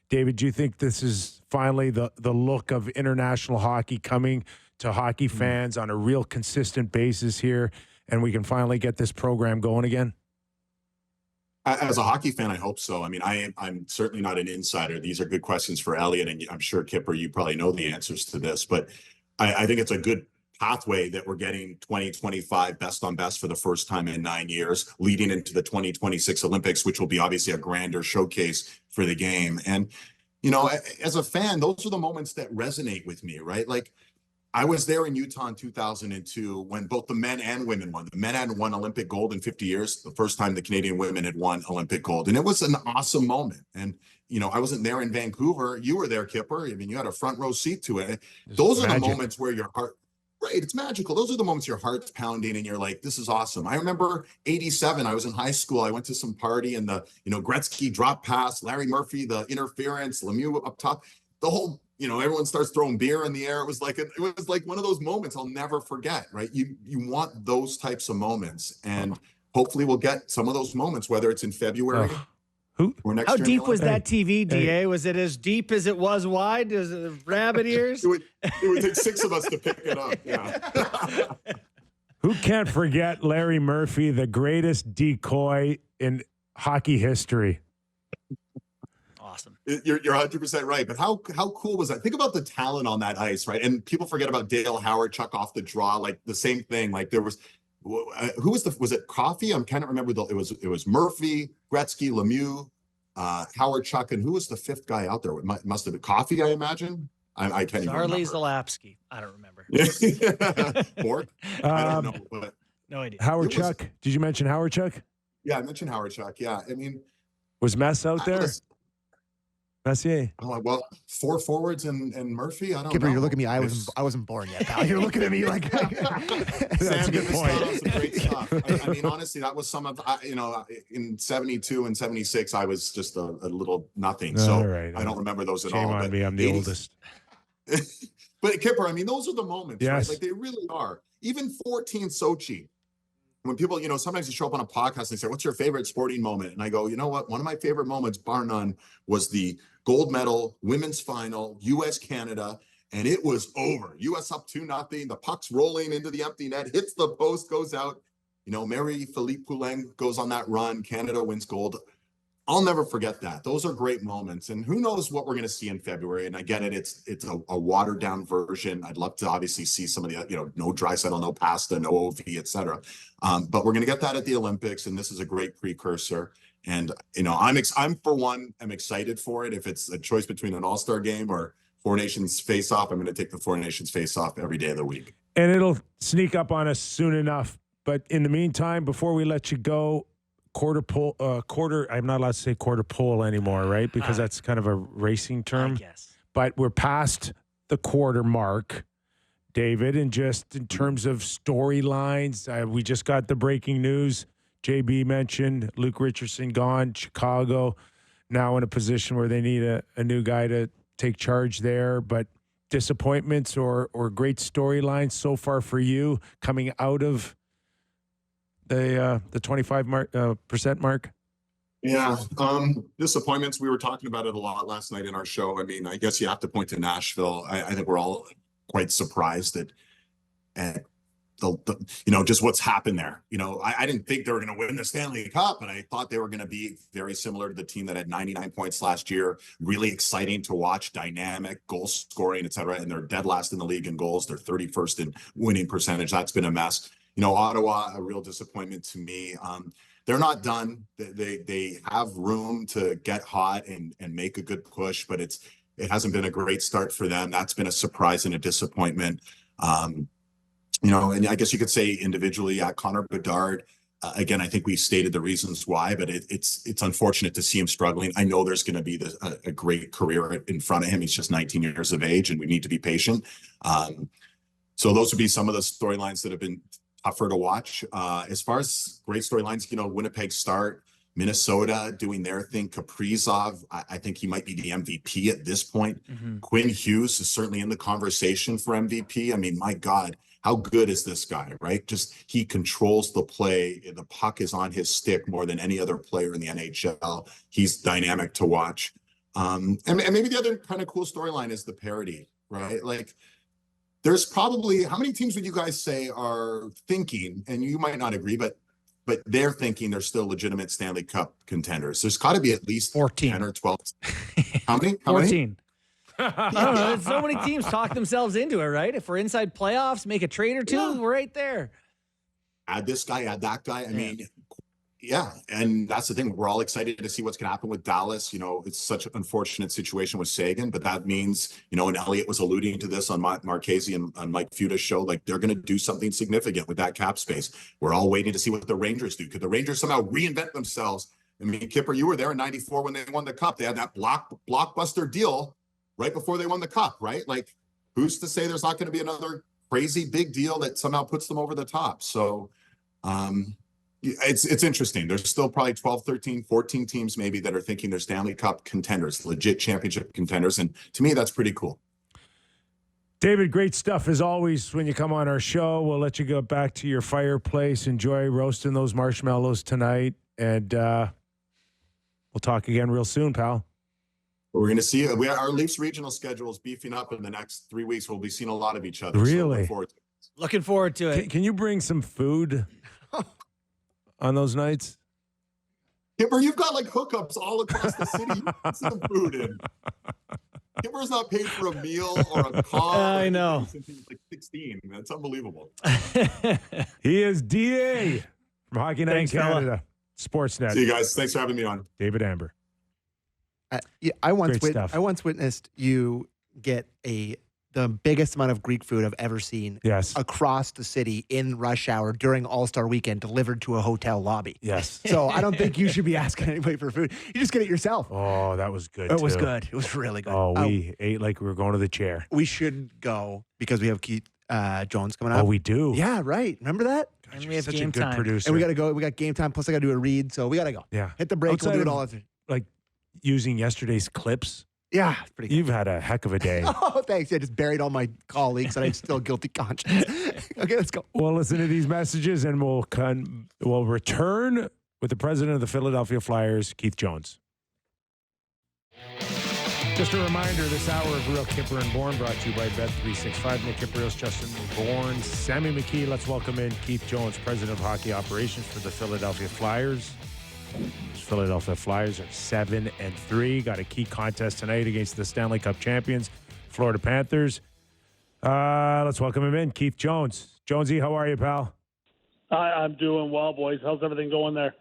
David, do you think this is finally the look of international hockey coming to hockey fans on a real consistent basis here, and we can finally get this program going again? As a hockey fan, I hope so. I mean, I'm certainly not an insider. These are good questions for Elliot, and I'm sure, Kyper, you probably know the answers to this. But I think it's a good pathway that we're getting 2025 best on best for the first time in 9 years, leading into the 2026 Olympics, which will be obviously a grander showcase for the game. And, as a fan, those are the moments that resonate with me, right? Like, I was there in Utah in 2002 when both the men and women won. The men had won Olympic gold in 50 years, the first time the Canadian women had won Olympic gold. And it was an awesome moment. And, I wasn't there in Vancouver. You were there, Kyper. I mean, you had a front row seat to it. Those are the moments where your heart, right, it's magical. Those are the moments your heart's pounding and you're like, this is awesome. I remember 87, I was in high school. I went to some party and the, Gretzky drop pass, Larry Murphy, the interference, Lemieux up top, the whole, everyone starts throwing beer in the air. It was like one of those moments I'll never forget, right? You want those types of moments, and hopefully we'll get some of those moments, whether it's in February or next How year. deep was that TV, DA? Was it as deep as it was wide? Was it rabbit ears? It would take 6 of us to pick it up. Yeah. Who can't forget Larry Murphy, the greatest decoy in hockey history? Awesome. You're 100% right. But how cool was that? Think about the talent on that ice, right? And people forget about Dale Howard, Chuck off the draw, like the same thing. Like there was, who was it Coffey? I'm trying to remember. It was Murphy, Gretzky, Lemieux, Howard, Chuck, and who was the fifth guy out there? It must have been Coffey, I imagine. I can't even remember. Charlie Zalapsky. I don't remember. Bork? I don't know. But no idea. Howard Chuck. Did you mention Howard Chuck? Yeah, I mentioned Howard Chuck. Yeah, I mean, was Mess out there? Messier. Oh, well, 4 forwards and Murphy. I don't know. Kipper, you're looking at me. I wasn't born yet, pal. You're looking at me like Sam, good point. Some great stuff. I mean, honestly, that was some of in 72 and 76, I was just a little nothing. So I don't remember those at all. Shame on me. I'm the oldest. But Kyper, I mean, those are the moments, yes. Right? Like they really are. Even 14 Sochi. When people, sometimes you show up on a podcast and they say, what's your favorite sporting moment? And I go, you know what? One of my favorite moments, bar none, was the gold medal women's final, U.S. Canada, and it was over. U.S. up 2-0. The puck's rolling into the empty net, hits the post, goes out. Marie-Philippe Poulin goes on that run. Canada wins gold. I'll never forget that. Those are great moments. And who knows what we're going to see in February. And I get it. It's a watered down version. I'd love to obviously see some of the, no Draisaitl, no Pasta, no OV, et cetera. But we're going to get that at the Olympics. And this is a great precursor. And, I'm for one, I'm excited for it. If it's a choice between an all-star game or Four Nations face-off, I'm going to take the Four Nations face-off every day of the week. And it'll sneak up on us soon enough. But in the meantime, before we let you go, I'm not allowed to say quarter pole anymore, right? Because that's kind of a racing term. I guess. But we're past the quarter mark, David, and just in terms of storylines, we just got the breaking news. JB mentioned Luke Richardson gone, Chicago now in a position where they need a new guy to take charge there. But disappointments or great storylines so far for you coming out of the 25% mark? Yeah. Disappointments. We were talking about it a lot last night in our show. I mean, I guess you have to point to Nashville. I think we're all quite surprised at just what's happened there. I didn't think they were going to win the Stanley Cup, and I thought they were going to be very similar to the team that had 99 points last year. Really exciting to watch, dynamic, goal scoring, et cetera. And they're dead last in the league in goals. They're 31st in winning percentage. That's been a mess. Ottawa, a real disappointment to me. They're not done. They have room to get hot and make a good push, but it hasn't been a great start for them. That's been a surprise and a disappointment. And I guess you could say individually, Connor Bedard. Again, I think we stated the reasons why, but it's unfortunate to see him struggling. I know there's going to be a great career in front of him. He's just 19 years of age, and we need to be patient. So those would be some of the storylines that have been tougher to watch. As far as great storylines, Winnipeg start, Minnesota doing their thing. Kaprizov, I think he might be the MVP at this point. Quinn Hughes is certainly in the conversation for MVP. I mean, my God, how good is this guy, right? Just he controls the play. The puck is on his stick more than any other player in the NHL. He's dynamic to watch. And maybe the other kind of cool storyline is the parity, right? Like, there's probably, how many teams would you guys say are thinking, and you might not agree, but they're thinking they're still legitimate Stanley Cup contenders? There's got to be at least 14. 10 or 12. How many? 14. I don't know. So many teams talk themselves into it, right? If we're inside playoffs, make a trade or two, we're right there. Add this guy, add that guy. I mean, yeah. And that's the thing. We're all excited to see what's going to happen with Dallas. You know, it's such an unfortunate situation with Sagan, but that means, you know, and Elliott was alluding to this on Marchese and on Mike Feuda's show, like they're going to do something significant with that cap space. We're all waiting to see what the Rangers do. Could the Rangers somehow reinvent themselves? I mean, Kyper, you were there in '94 when they won the cup. They had that blockbuster deal right before they won the cup, right? Like, who's to say there's not going to be another crazy big deal that somehow puts them over the top? So it's interesting. There's still probably 12, 13, 14 teams maybe that are thinking they're Stanley Cup contenders, legit championship contenders. And to me, that's pretty cool. David, great stuff as always when you come on our show. We'll let you go back to your fireplace. Enjoy roasting those marshmallows tonight. And we'll talk again real soon, pal. We're going to see our Leafs regional schedule is beefing up in the next 3 weeks. We'll be seeing a lot of each other. Really? So Looking forward to it. Can you bring some food on those nights? Kyper, you've got like hookups all across the city. You put some food in. Kyper's not paid for a meal or a car. I know. Since he was like 16. That's unbelievable. He is DA from Hockey Night in Canada. Sportsnet. See you guys. Thanks for having me on. David Amber. I once stuff. witnessed you get the biggest amount of Greek food I've ever seen. Yes. Across the city in rush hour during All-Star Weekend, delivered to a hotel lobby. Yes. So I don't think you should be asking anybody for food. You just get it yourself. Oh, that was good. It was good. It was really good. Oh, we ate like we were going to the chair. We should go because we have Keith Jones coming up. Oh, we do. Yeah, right. Remember that? And we have Such game a good time. producer. And we got to go. We got game time. Plus, I got to do a read. So we got to go. Yeah. Hit the break. Outside we'll do it of- all after. like using yesterday's clips. Yeah, it's pretty good. You've had a heck of a day. Oh, thanks. I just buried all my colleagues and I still guilty conscience. Okay, let's go. We'll listen to these messages and we'll return with the president of the Philadelphia Flyers, Keith Jones. Just a reminder, this hour of Real Kyper and Bourne brought to you by Bet365. Nick Kypreos, Justin Bourne, Sammy McKee. Let's welcome in Keith Jones, president of hockey operations for the Philadelphia Flyers. Philadelphia Flyers are 7-3. Got a key contest tonight against the Stanley Cup champions, Florida Panthers. Let's welcome him in, Keith Jones. Jonesy, how are you, pal? I'm doing well, boys. How's everything going there?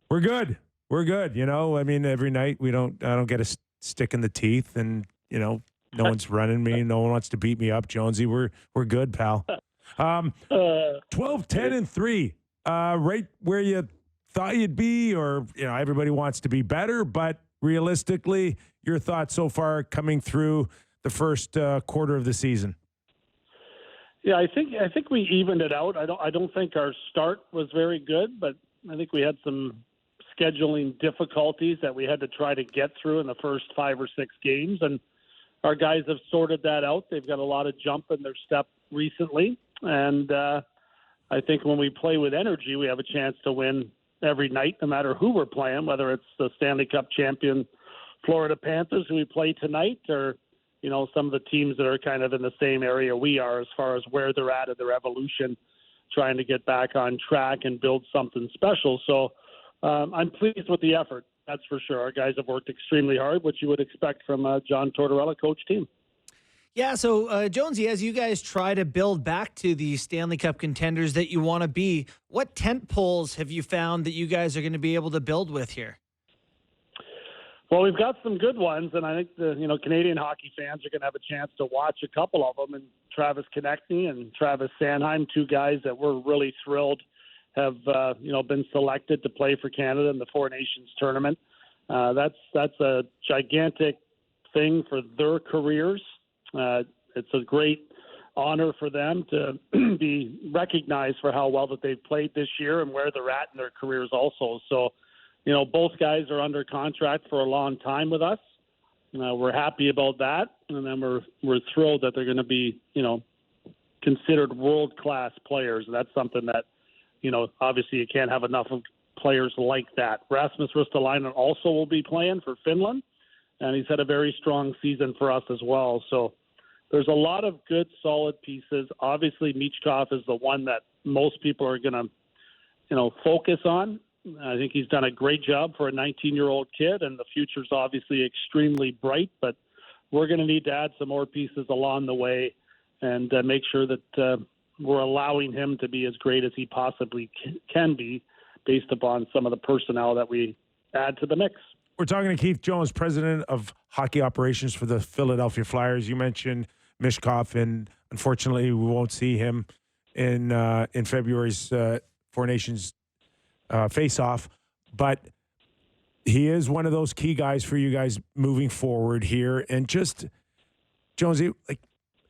We're good. We're good. You know, I mean, every night I don't get a stick in the teeth, and you know, no one's running me. No one wants to beat me up, Jonesy. We're good, pal. 12-10-3. Right where you thought you'd be, or you know, everybody wants to be better, but realistically, your thoughts so far coming through the first quarter of the season? Yeah, I think we evened it out. I don't think our start was very good, but I think we had some scheduling difficulties that we had to try to get through in the first 5 or 6 games, and our guys have sorted that out. They've got a lot of jump in their step recently, and I think when we play with energy, we have a chance to win every night, no matter who we're playing, whether it's the Stanley Cup champion Florida Panthers who we play tonight, or you know, some of the teams that are kind of in the same area we are as far as where they're at in their evolution, trying to get back on track and build something special. So I'm pleased with the effort, that's for sure. Our guys have worked extremely hard, which you would expect from a John Tortorella coach team. Yeah, so Jonesy, as you guys try to build back to the Stanley Cup contenders that you want to be, what tent poles have you found that you guys are going to be able to build with here? Well, we've got some good ones, and I think the Canadian hockey fans are going to have a chance to watch a couple of them. And Travis Konechny and Travis Sanheim, 2 guys that we're really thrilled have been selected to play for Canada in the Four Nations tournament. That's a gigantic thing for their careers. It's a great honor for them to be recognized for how well that they've played this year and where they're at in their careers also. So, both guys are under contract for a long time with us. We're happy about that, and then we're thrilled that they're going to be, considered world-class players. And that's something that, obviously you can't have enough of players like that. Rasmus Ristolainen also will be playing for Finland, and he's had a very strong season for us as well. So there's a lot of good, solid pieces. Obviously, Michkov is the one that most people are going to, focus on. I think he's done a great job for a 19-year-old kid, and the future's obviously extremely bright, but we're going to need to add some more pieces along the way and make sure that we're allowing him to be as great as he possibly can be based upon some of the personnel that we add to the mix. We're talking to Keith Jones, president of hockey operations for the Philadelphia Flyers. You mentioned Michkov, and unfortunately we won't see him in February's Four Nations face-off, but he is one of those key guys for you guys moving forward here. And just, Jonesy,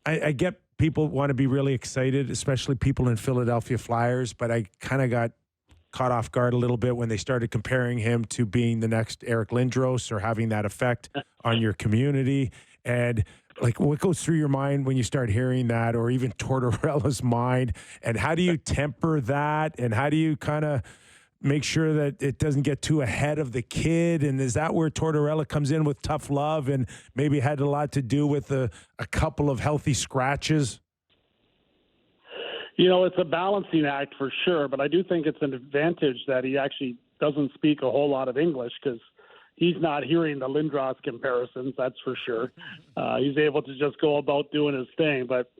I get people want to be really excited, especially people in Philadelphia Flyers, but I kind of got caught off guard a little bit when they started comparing him to being the next Eric Lindros or having that effect on your community. And what goes through your mind when you start hearing that, or even Tortorella's mind? And how do you temper that? And how do you kind of make sure that it doesn't get too ahead of the kid? And is that where Tortorella comes in with tough love and maybe had a lot to do with a couple of healthy scratches? It's a balancing act for sure, but I do think it's an advantage that he actually doesn't speak a whole lot of English, because he's not hearing the Lindros comparisons, that's for sure. He's able to just go about doing his thing, but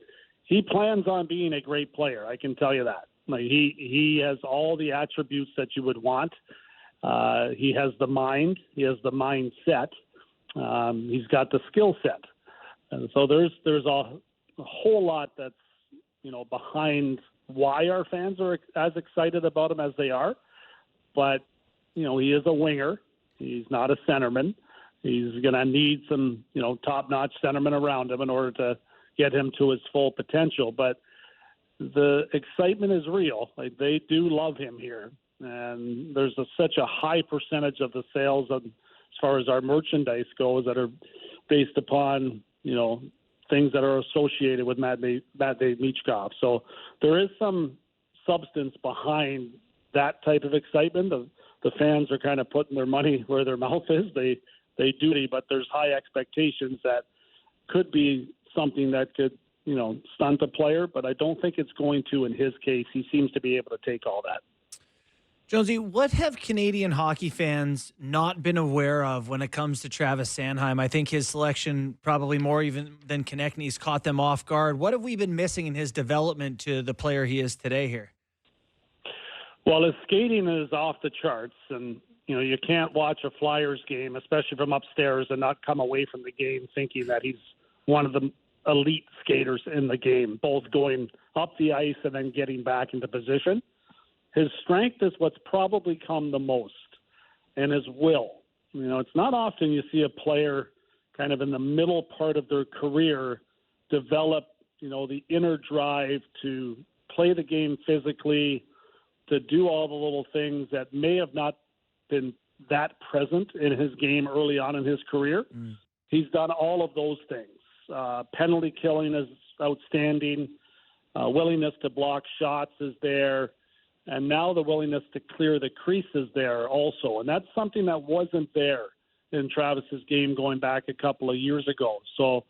he plans on being a great player, I can tell you that. He has all the attributes that you would want. He has the mind. He has the mindset. He's got the skill set. And so there's a whole lot that's, behind why our fans are as excited about him as they are. But, he is a winger. He's not a centerman. He's going to need some, top-notch centermen around him in order to get him to his full potential. But the excitement is real. They do love him here. And there's such a high percentage of the sales as far as our merchandise goes that are based upon, things that are associated with Matvei Michkov. So there is some substance behind that type of excitement. The fans are kind of putting their money where their mouth is. They do, but there's high expectations that could be something that could, stunt a player, but I don't think it's going to in his case. He seems to be able to take all that. Jonesy, what have Canadian hockey fans not been aware of when it comes to Travis Sanheim? I think his selection, probably more even than Konechny's, caught them off guard. What have we been missing in his development to the player he is today here? Well, his skating is off the charts, and you can't watch a Flyers game, especially from upstairs, and not come away from the game thinking that he's one of the elite skaters in the game, both going up the ice and then getting back into position. His strength is what's probably come the most, and his will. It's not often you see a player kind of in the middle part of their career develop, the inner drive to play the game physically, to do all the little things that may have not been that present in his game early on in his career. He's done all of those things. Penalty killing is outstanding. Willingness to block shots is there. And now the willingness to clear the crease is there also. And that's something that wasn't there in Travis's game going back a couple of years ago. So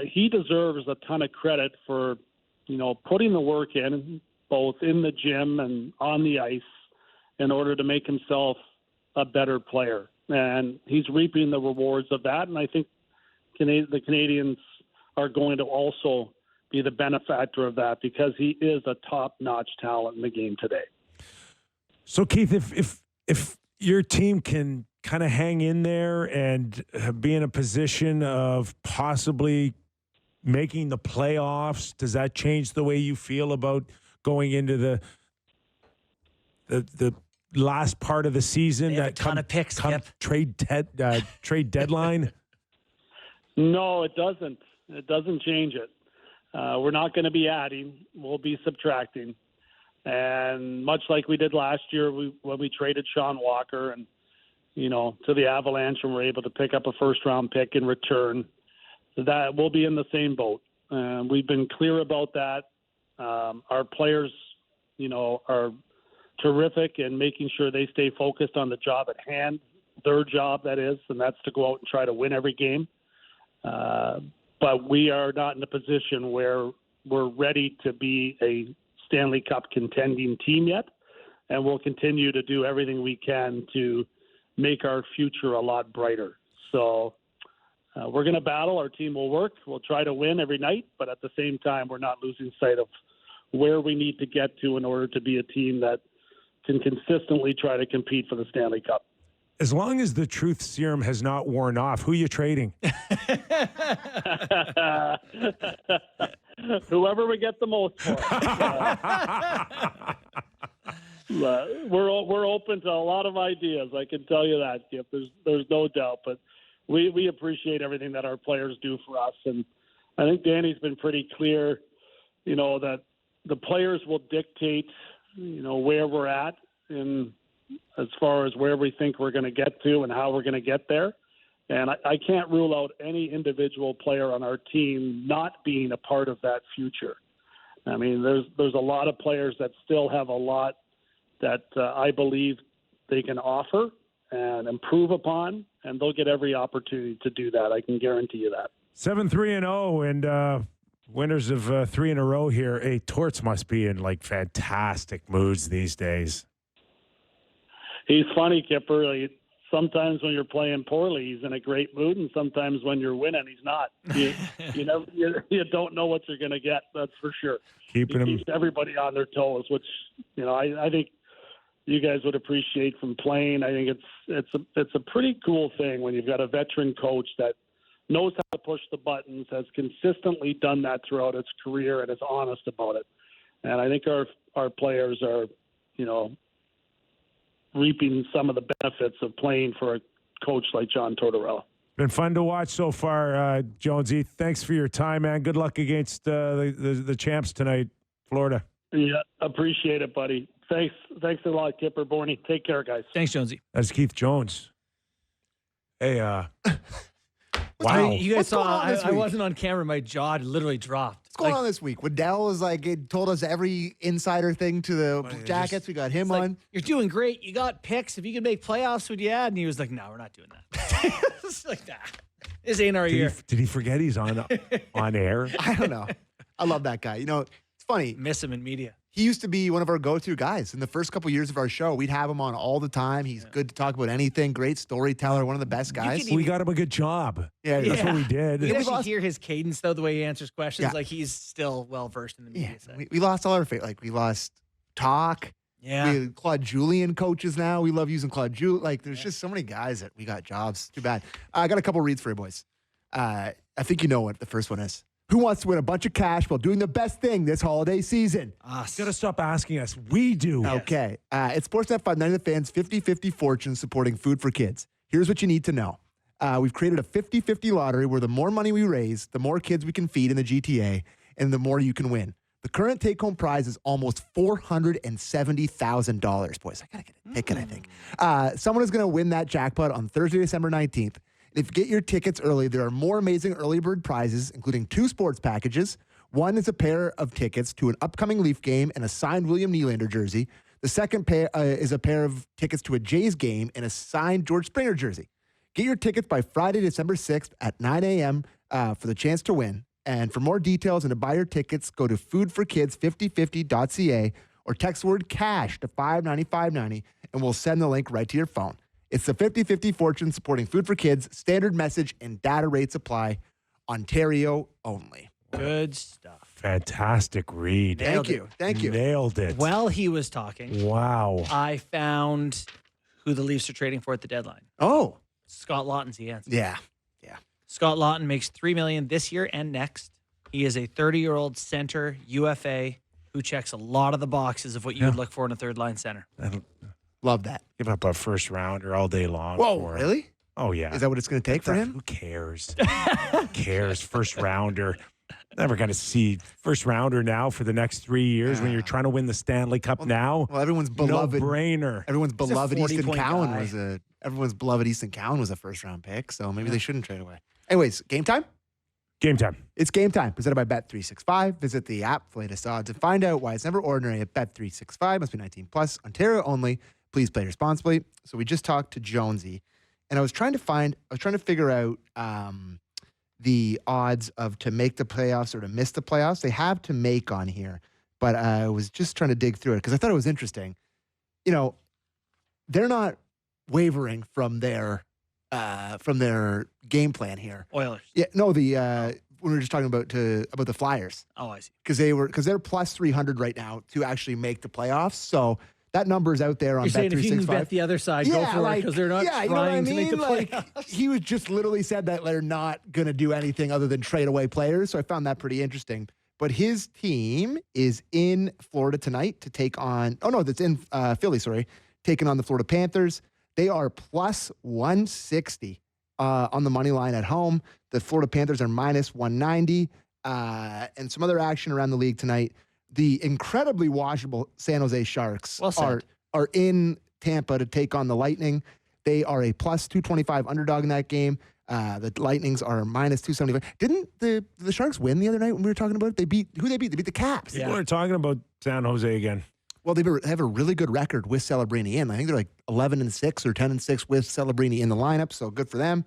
he deserves a ton of credit for, putting the work in, both in the gym and on the ice, in order to make himself a better player. And he's reaping the rewards of that. And I think the Canadians are going to also be the benefactor of that, because he is a top-notch talent in the game today. So, Keith, if your team can kind of hang in there and be in a position of possibly making the playoffs, does that change the way you feel about going into the last part of the season? They have a ton of picks, trade deadline? No, it doesn't. It doesn't change it. We're not going to be adding. We'll be subtracting. And much like we did last year when we traded Sean Walker, and to the Avalanche and we're able to pick up a first-round pick in return, that we'll be in the same boat. We've been clear about that. Our players, are terrific in making sure they stay focused on the job at hand, their job, that is, and that's to go out and try to win every game. But we are not in a position where we're ready to be a Stanley Cup contending team yet, and we'll continue to do everything we can to make our future a lot brighter. So we're going to battle. Our team will work. We'll try to win every night, but at the same time, we're not losing sight of where we need to get to in order to be a team that can consistently try to compete for the Stanley Cup. As long as the truth serum has not worn off, who are you trading? Whoever we get the most for. We're open to a lot of ideas. I can tell you that, Kip. There's no doubt. But we appreciate everything that our players do for us. And I think Danny's been pretty clear, that the players will dictate, where we're at in as far as where we think we're going to get to and how we're going to get there. And I can't rule out any individual player on our team not being a part of that future. I mean, there's a lot of players that still have a lot that I believe they can offer and improve upon, and they'll get every opportunity to do that. I can guarantee you that. 7-3-0, and winners of 3 in a row here. Hey, Torts must be in fantastic moods these days. He's funny, Kyper. Sometimes when you're playing poorly, he's in a great mood, and sometimes when you're winning, he's not. You don't know what you're going to get. That's for sure. He keeps everybody on their toes, which I think you guys would appreciate from playing. I think it's a pretty cool thing when you've got a veteran coach that knows how to push the buttons, has consistently done that throughout his career, and is honest about it. And I think our players are, reaping some of the benefits of playing for a coach like John Tortorella. Been fun to watch so far, Jonesy. Thanks for your time, man. Good luck against the champs tonight, Florida. Yeah, appreciate it, buddy. Thanks a lot, Kyper, Borny. Take care, guys. Thanks, Jonesy. That's Keith Jones. Hey, wow. You guys saw, I wasn't on camera. My jaw literally dropped. What's going on this week? Waddell is it told us every insider thing to the Jackets. We got him on. You're doing great. You got picks. If you could make playoffs, would you add? And he was like, no, we're not doing that. It's like that. This ain't our year. Did he forget he's on air? I don't know. I love that guy. It's funny. Miss him in media. He used to be one of our go-to guys. In the first couple years of our show, we'd have him on all the time. He's good to talk about anything. Great storyteller. One of the best guys. We got him a good job. Yeah, that's what we did. You actually hear his cadence, though, the way he answers questions. Yeah. He's still well-versed in the media side. We lost all our favorite. We lost Talk. Yeah. We Claude Julien coaches now. We love using Claude Julien. There's just so many guys that we got jobs. Too bad. I got a couple reads for you, boys. I think you know what the first one is. Who wants to win a bunch of cash while doing the best thing this holiday season? Us. Got to stop asking us. We do. Okay. It's Sportsnet 590 The Fans 50-50 fortune supporting food for kids. Here's what you need to know. We've created a 50-50 lottery where the more money we raise, the more kids we can feed in the GTA, and the more you can win. The current take-home prize is almost $470,000. Boys, I got to get a ticket, I think. Someone is going to win that jackpot on Thursday, December 19th. If you get your tickets early, there are more amazing early bird prizes, including 2 sports packages. One is a pair of tickets to an upcoming Leaf game and a signed William Nylander jersey. The second pair is a pair of tickets to a Jays game and a signed George Springer jersey. Get your tickets by Friday, December 6th at 9 a.m. For the chance to win. And for more details and to buy your tickets, go to foodforkids5050.ca or text word CASH to 59590 and we'll send the link right to your phone. It's the 50-50 fortune supporting food for kids. Standard message and data rates apply. Ontario only. Good stuff. Fantastic read. Thank you. Nailed it. While he was talking, wow, I found who the Leafs are trading for at the deadline. Oh. Scott Laughton's the answer. Yeah. Scott Laughton makes $3 million this year and next. He is a 30-year-old center UFA who checks a lot of the boxes of what you would look for in a third-line center. Love that. Give up a first rounder all day long. Whoa, really? Oh, yeah. Is that what it's going to take for him? Who cares? Who cares? First rounder. Never going to see first rounder now for the next 3 years when you're trying to win the Stanley Cup now. Well, everyone's beloved. No brainer. Everyone's beloved Easton 40-point Cowan guy. everyone's beloved Easton Cowan was a first round pick, so maybe they shouldn't trade away. Anyways, game time? Game time. It's game time, presented by Bet365. Visit the app for latest odds and find out why it's never ordinary at Bet365. Must be 18 plus. Ontario only. Please play responsibly. So we just talked to Jonesy, and I was trying to figure out the odds of to make the playoffs or to miss the playoffs. They have to make on here, but I was just trying to dig through it because I thought it was interesting. You know, they're not wavering from their game plan here. Oilers. Yeah, no, we were just talking about the Flyers. Oh, I see. Because they're plus 300 right now to actually make the playoffs. So that number's out there on You're saying if you can Bet365. bet the other side, go for it because they're not you know what trying I to make the mean? playoffs. He was just literally said that they're not going to do anything other than trade away players. So I found that pretty interesting. But his team is in Florida tonight to take on. Oh no, that's in Philly. Sorry, taking on the Florida Panthers. They are plus 160 on the money line at home. The Florida Panthers are minus 190. And some other action around the league tonight. The incredibly washable San Jose Sharks are in Tampa to take on the Lightning. They are a plus 225 underdog in that game. The Lightnings are minus 275. Didn't the Sharks win the other night when we were talking about it? They beat They beat the Caps. Yeah. We're talking about San Jose again. Well, they have a really good record with Celebrini in. I think they're like 11-6 or 10-6 with Celebrini in the lineup, so good for them.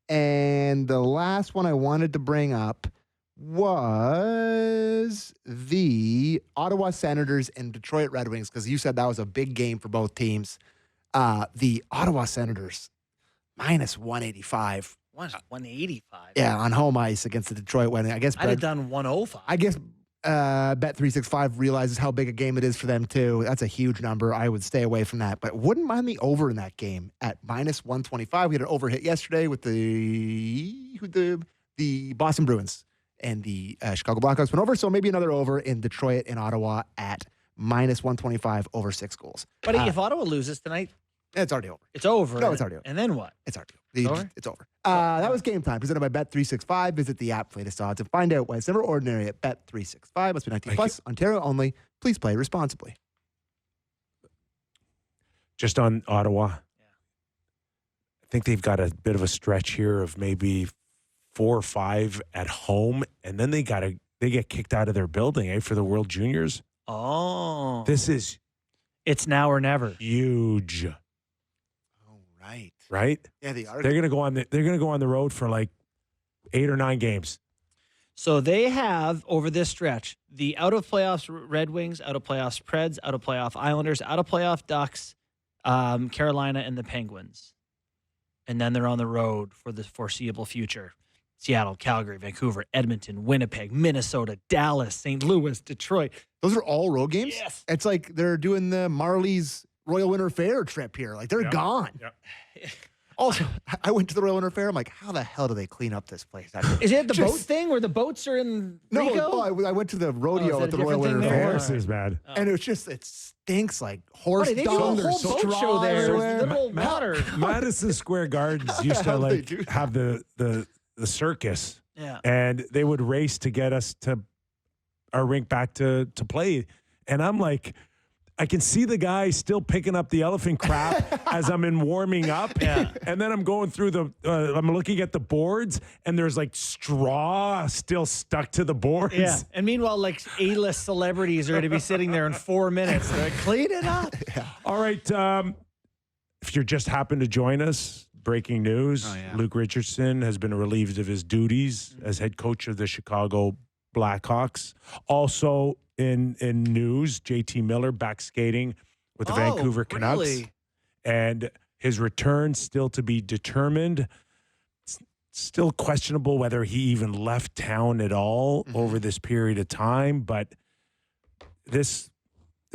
And the last one I wanted to bring up was the Ottawa Senators and Detroit Red Wings, because you said that was a big game for both teams. The Ottawa Senators, minus 185. 185. Yeah, on home ice against the Detroit Red Wings. I guess I'd have done 105. I guess Bet365 realizes how big a game it is for them, too. That's a huge number. I would stay away from that, but wouldn't mind the over in that game at minus 125. We had an over hit yesterday with the Boston Bruins and the Chicago Blackhawks went over, so maybe another over in Detroit and Ottawa at minus 125 over 6 goals. But if Ottawa loses tonight, it's already over. it's over. No, it's already over. And then what? It's already over. It's over. That was game time, presented by Bet365. Visit the app for latest odds and find out why it's never ordinary at Bet365. Must be 19 plus. Ontario only. Please play responsibly. Just on Ottawa, I think they've got a bit of a stretch here of maybe 4 or 5 at home, and then they get kicked out of their building, for the World Juniors. Oh. This is It's now or never. huge, Oh, right. right? Yeah, they are. They're gonna go on the road for like 8 or 9 games. So they have, over this stretch, the out-of-playoffs Red Wings, out-of-playoffs Preds, out-of-playoff Islanders, out-of-playoff Ducks, Carolina, and the Penguins. And then they're on the road for the foreseeable future. Seattle, Calgary, Vancouver, Edmonton, Winnipeg, Minnesota, Dallas, St. Louis, Detroit. Those are all road games? Yes. It's like they're doing the Marley's Royal Winter Fair trip here. Like, they're gone. Yep. Also, I went to the Royal Winter Fair. I'm like, how the hell do they clean up this place? Is it the boat Just- thing where the boats are in No, Rico? well, I went to the rodeo that at a the Royal different Winter thing Fair. there? This is bad. And it stinks like horse Buddy, they do a dung. whole There's boat straw show there. everywhere. There's little water. Madison Square Gardens used to How they like do have the circus, Yeah. and they would race to get us to our rink back to play. And I'm like, I can see the guy still picking up the elephant crap as I'm in warming up. Yeah. And then I'm going through I'm looking at the boards, and there's like straw still stuck to the boards. Yeah. And meanwhile, like A-list celebrities are going to be sitting there in 4 minutes. They're like, clean it up. All right. If you just happen to join us, breaking news, Luke Richardson has been relieved of his duties as head coach of the Chicago Blackhawks. Also in news, JT Miller back skating with the Vancouver Canucks. Really? And his return still to be determined. It's still questionable whether he even left town at all over this period of time. But this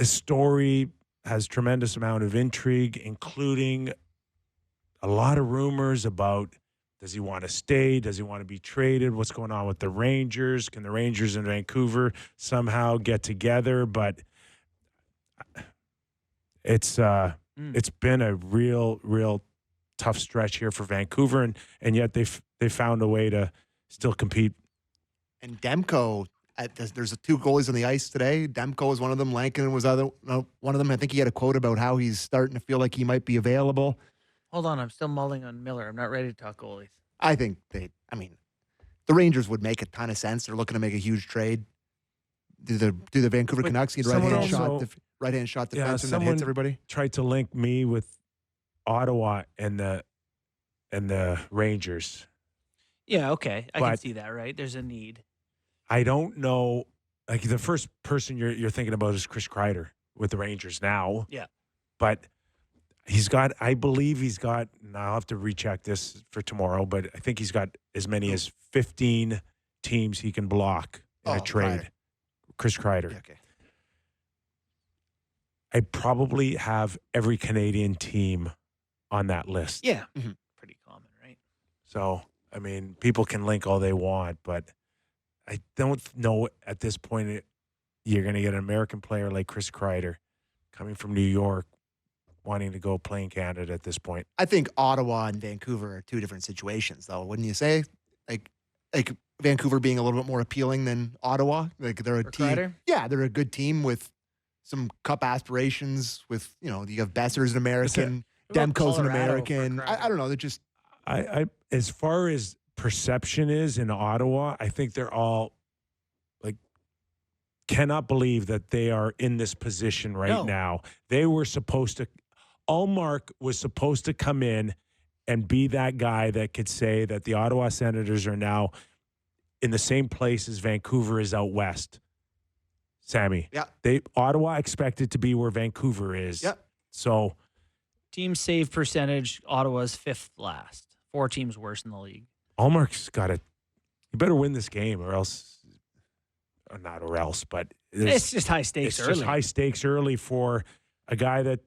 story has tremendous amount of intrigue, including a lot of rumors about, does he want to stay? Does he want to be traded? What's going on with the Rangers? Can the Rangers in Vancouver somehow get together? But it's been a real tough stretch here for Vancouver, and yet they found a way to still compete And Demko, there's 2 goalies on the ice today. Demko was one of them. Lankin was one of them. I think he had a quote about how he's starting to feel like he might be available. Hold on, I'm still mulling on Miller. I'm not ready to talk goalies. I think the Rangers would make a ton of sense. They're looking to make a huge trade. Do the Vancouver Canucks need right-hand shot defenseman that hits everybody? Tried to link me with Ottawa and the Rangers. Yeah, okay. I can see that, right? There's a need. I don't know. Like, the first person you're thinking about is Chris Kreider with the Rangers now. Yeah. But I believe he's got, and I'll have to recheck this for tomorrow, but I think he's got as many as 15 teams he can block in a trade. Kreider. Chris Kreider. Yeah, okay. I probably have every Canadian team on that list. Yeah. Mm-hmm. Pretty common, right? So, people can link all they want, but I don't know at this point you're going to get an American player like Chris Kreider coming from New York wanting to go play in Canada at this point. I think Ottawa and Vancouver are 2 different situations, though, wouldn't you say? Like Vancouver being a little bit more appealing than Ottawa. Like, they're a team. Kreider? Yeah, they're a good team with some cup aspirations. With you have Besser's an American, Demko's an American. I don't know. They're just. I as far as perception is in Ottawa, I think they're all cannot believe that they are in this position right now. They were supposed to. Allmark was supposed to come in and be that guy that could say that the Ottawa Senators are now in the same place as Vancouver is out west. Sammy. Yeah. Ottawa expected to be where Vancouver is. Yeah. So team save percentage, Ottawa's 5th last. 4 teams worse in the league. Allmark's got to. You better win this game, or else, but it's just high stakes early. It's just high stakes early for a guy that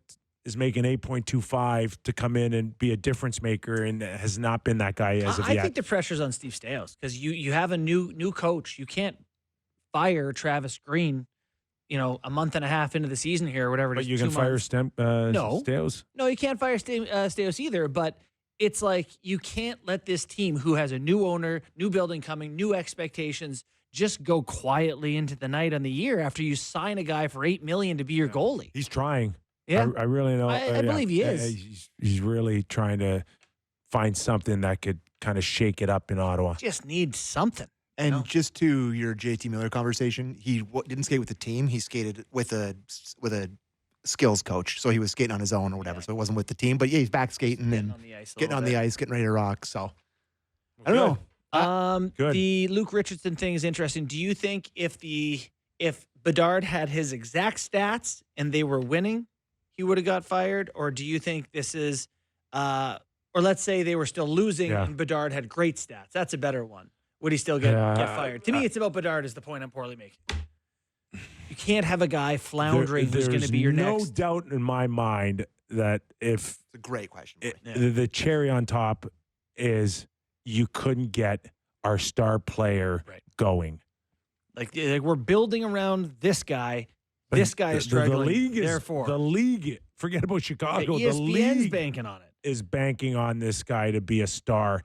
is making 8.25 to come in and be a difference maker, and has not been that guy as of yet. I think the pressure's on Steve Staios because you have a new coach. You can't fire Travis Green, a month and a half into the season here or whatever. But you can fire Staios. No, you can't fire Staios either. But it's like you can't let this team, who has a new owner, new building coming, new expectations, just go quietly into the night on the year after you sign a guy for $8 million to be your goalie. He's trying. Yeah, I really know. I believe he is. He's really trying to find something that could kind of shake it up in Ottawa. Just needs something. And just to your JT Miller conversation, he didn't skate with the team. He skated with a skills coach, so he was skating on his own or whatever. Yeah. So it wasn't with the team. But yeah, he's back skating and getting on the ice, getting ready to rock. So I don't know. Good. The Luke Richardson thing is interesting. Do you think if Bedard had his exact stats and they were winning, he would have got fired? Or do you think this is, or let's say they were still losing and Bedard had great stats? That's a better one. Would he still get fired? To me, it's about Bedard is the point I'm poorly making. You can't have a guy floundering who's going to be your next. There's no doubt in my mind that if it's a great question. The cherry on top is you couldn't get our star player going. Like we're building around this guy. This guy is struggling. The league, forget about Chicago. ESPN's the league banking on it. Is banking on this guy to be a star.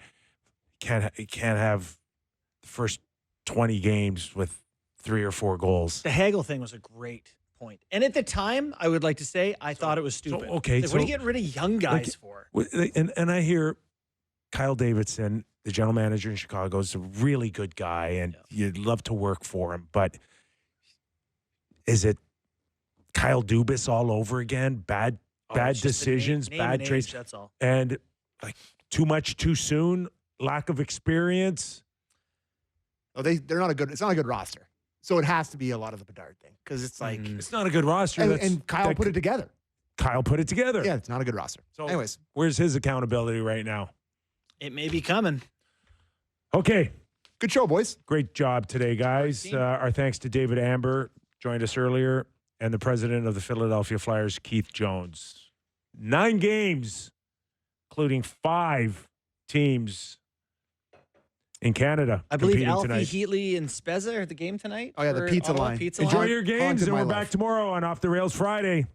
Can't have the first 20 games with 3 or 4 goals. The Hagel thing was a great point. And at the time, I would like to say, I thought it was stupid. What are you getting rid of young guys for? And I hear Kyle Davidson, the general manager in Chicago, is a really good guy, and you'd love to work for him. But is it Kyle Dubas all over again? Bad decisions, bad trades. That's all. And too much too soon, lack of experience. Oh, they're not a good. It's not a good roster. So it has to be a lot of the Bedard thing because it's like it's not a good roster. And Kyle put it together. Kyle put it together. Yeah, it's not a good roster. So, anyways, where's his accountability right now? It may be coming. Okay. Good show, boys. Great job today, guys. Our thanks to David Amber, joined us earlier, and the president of the Philadelphia Flyers, Keith Jones. 9 games, including 5 teams in Canada. I believe Alfie, tonight. Heatley, and Spezza are at the game tonight. Oh, yeah, the pizza line. Enjoy your games, and we're back tomorrow on Off the Rails Friday.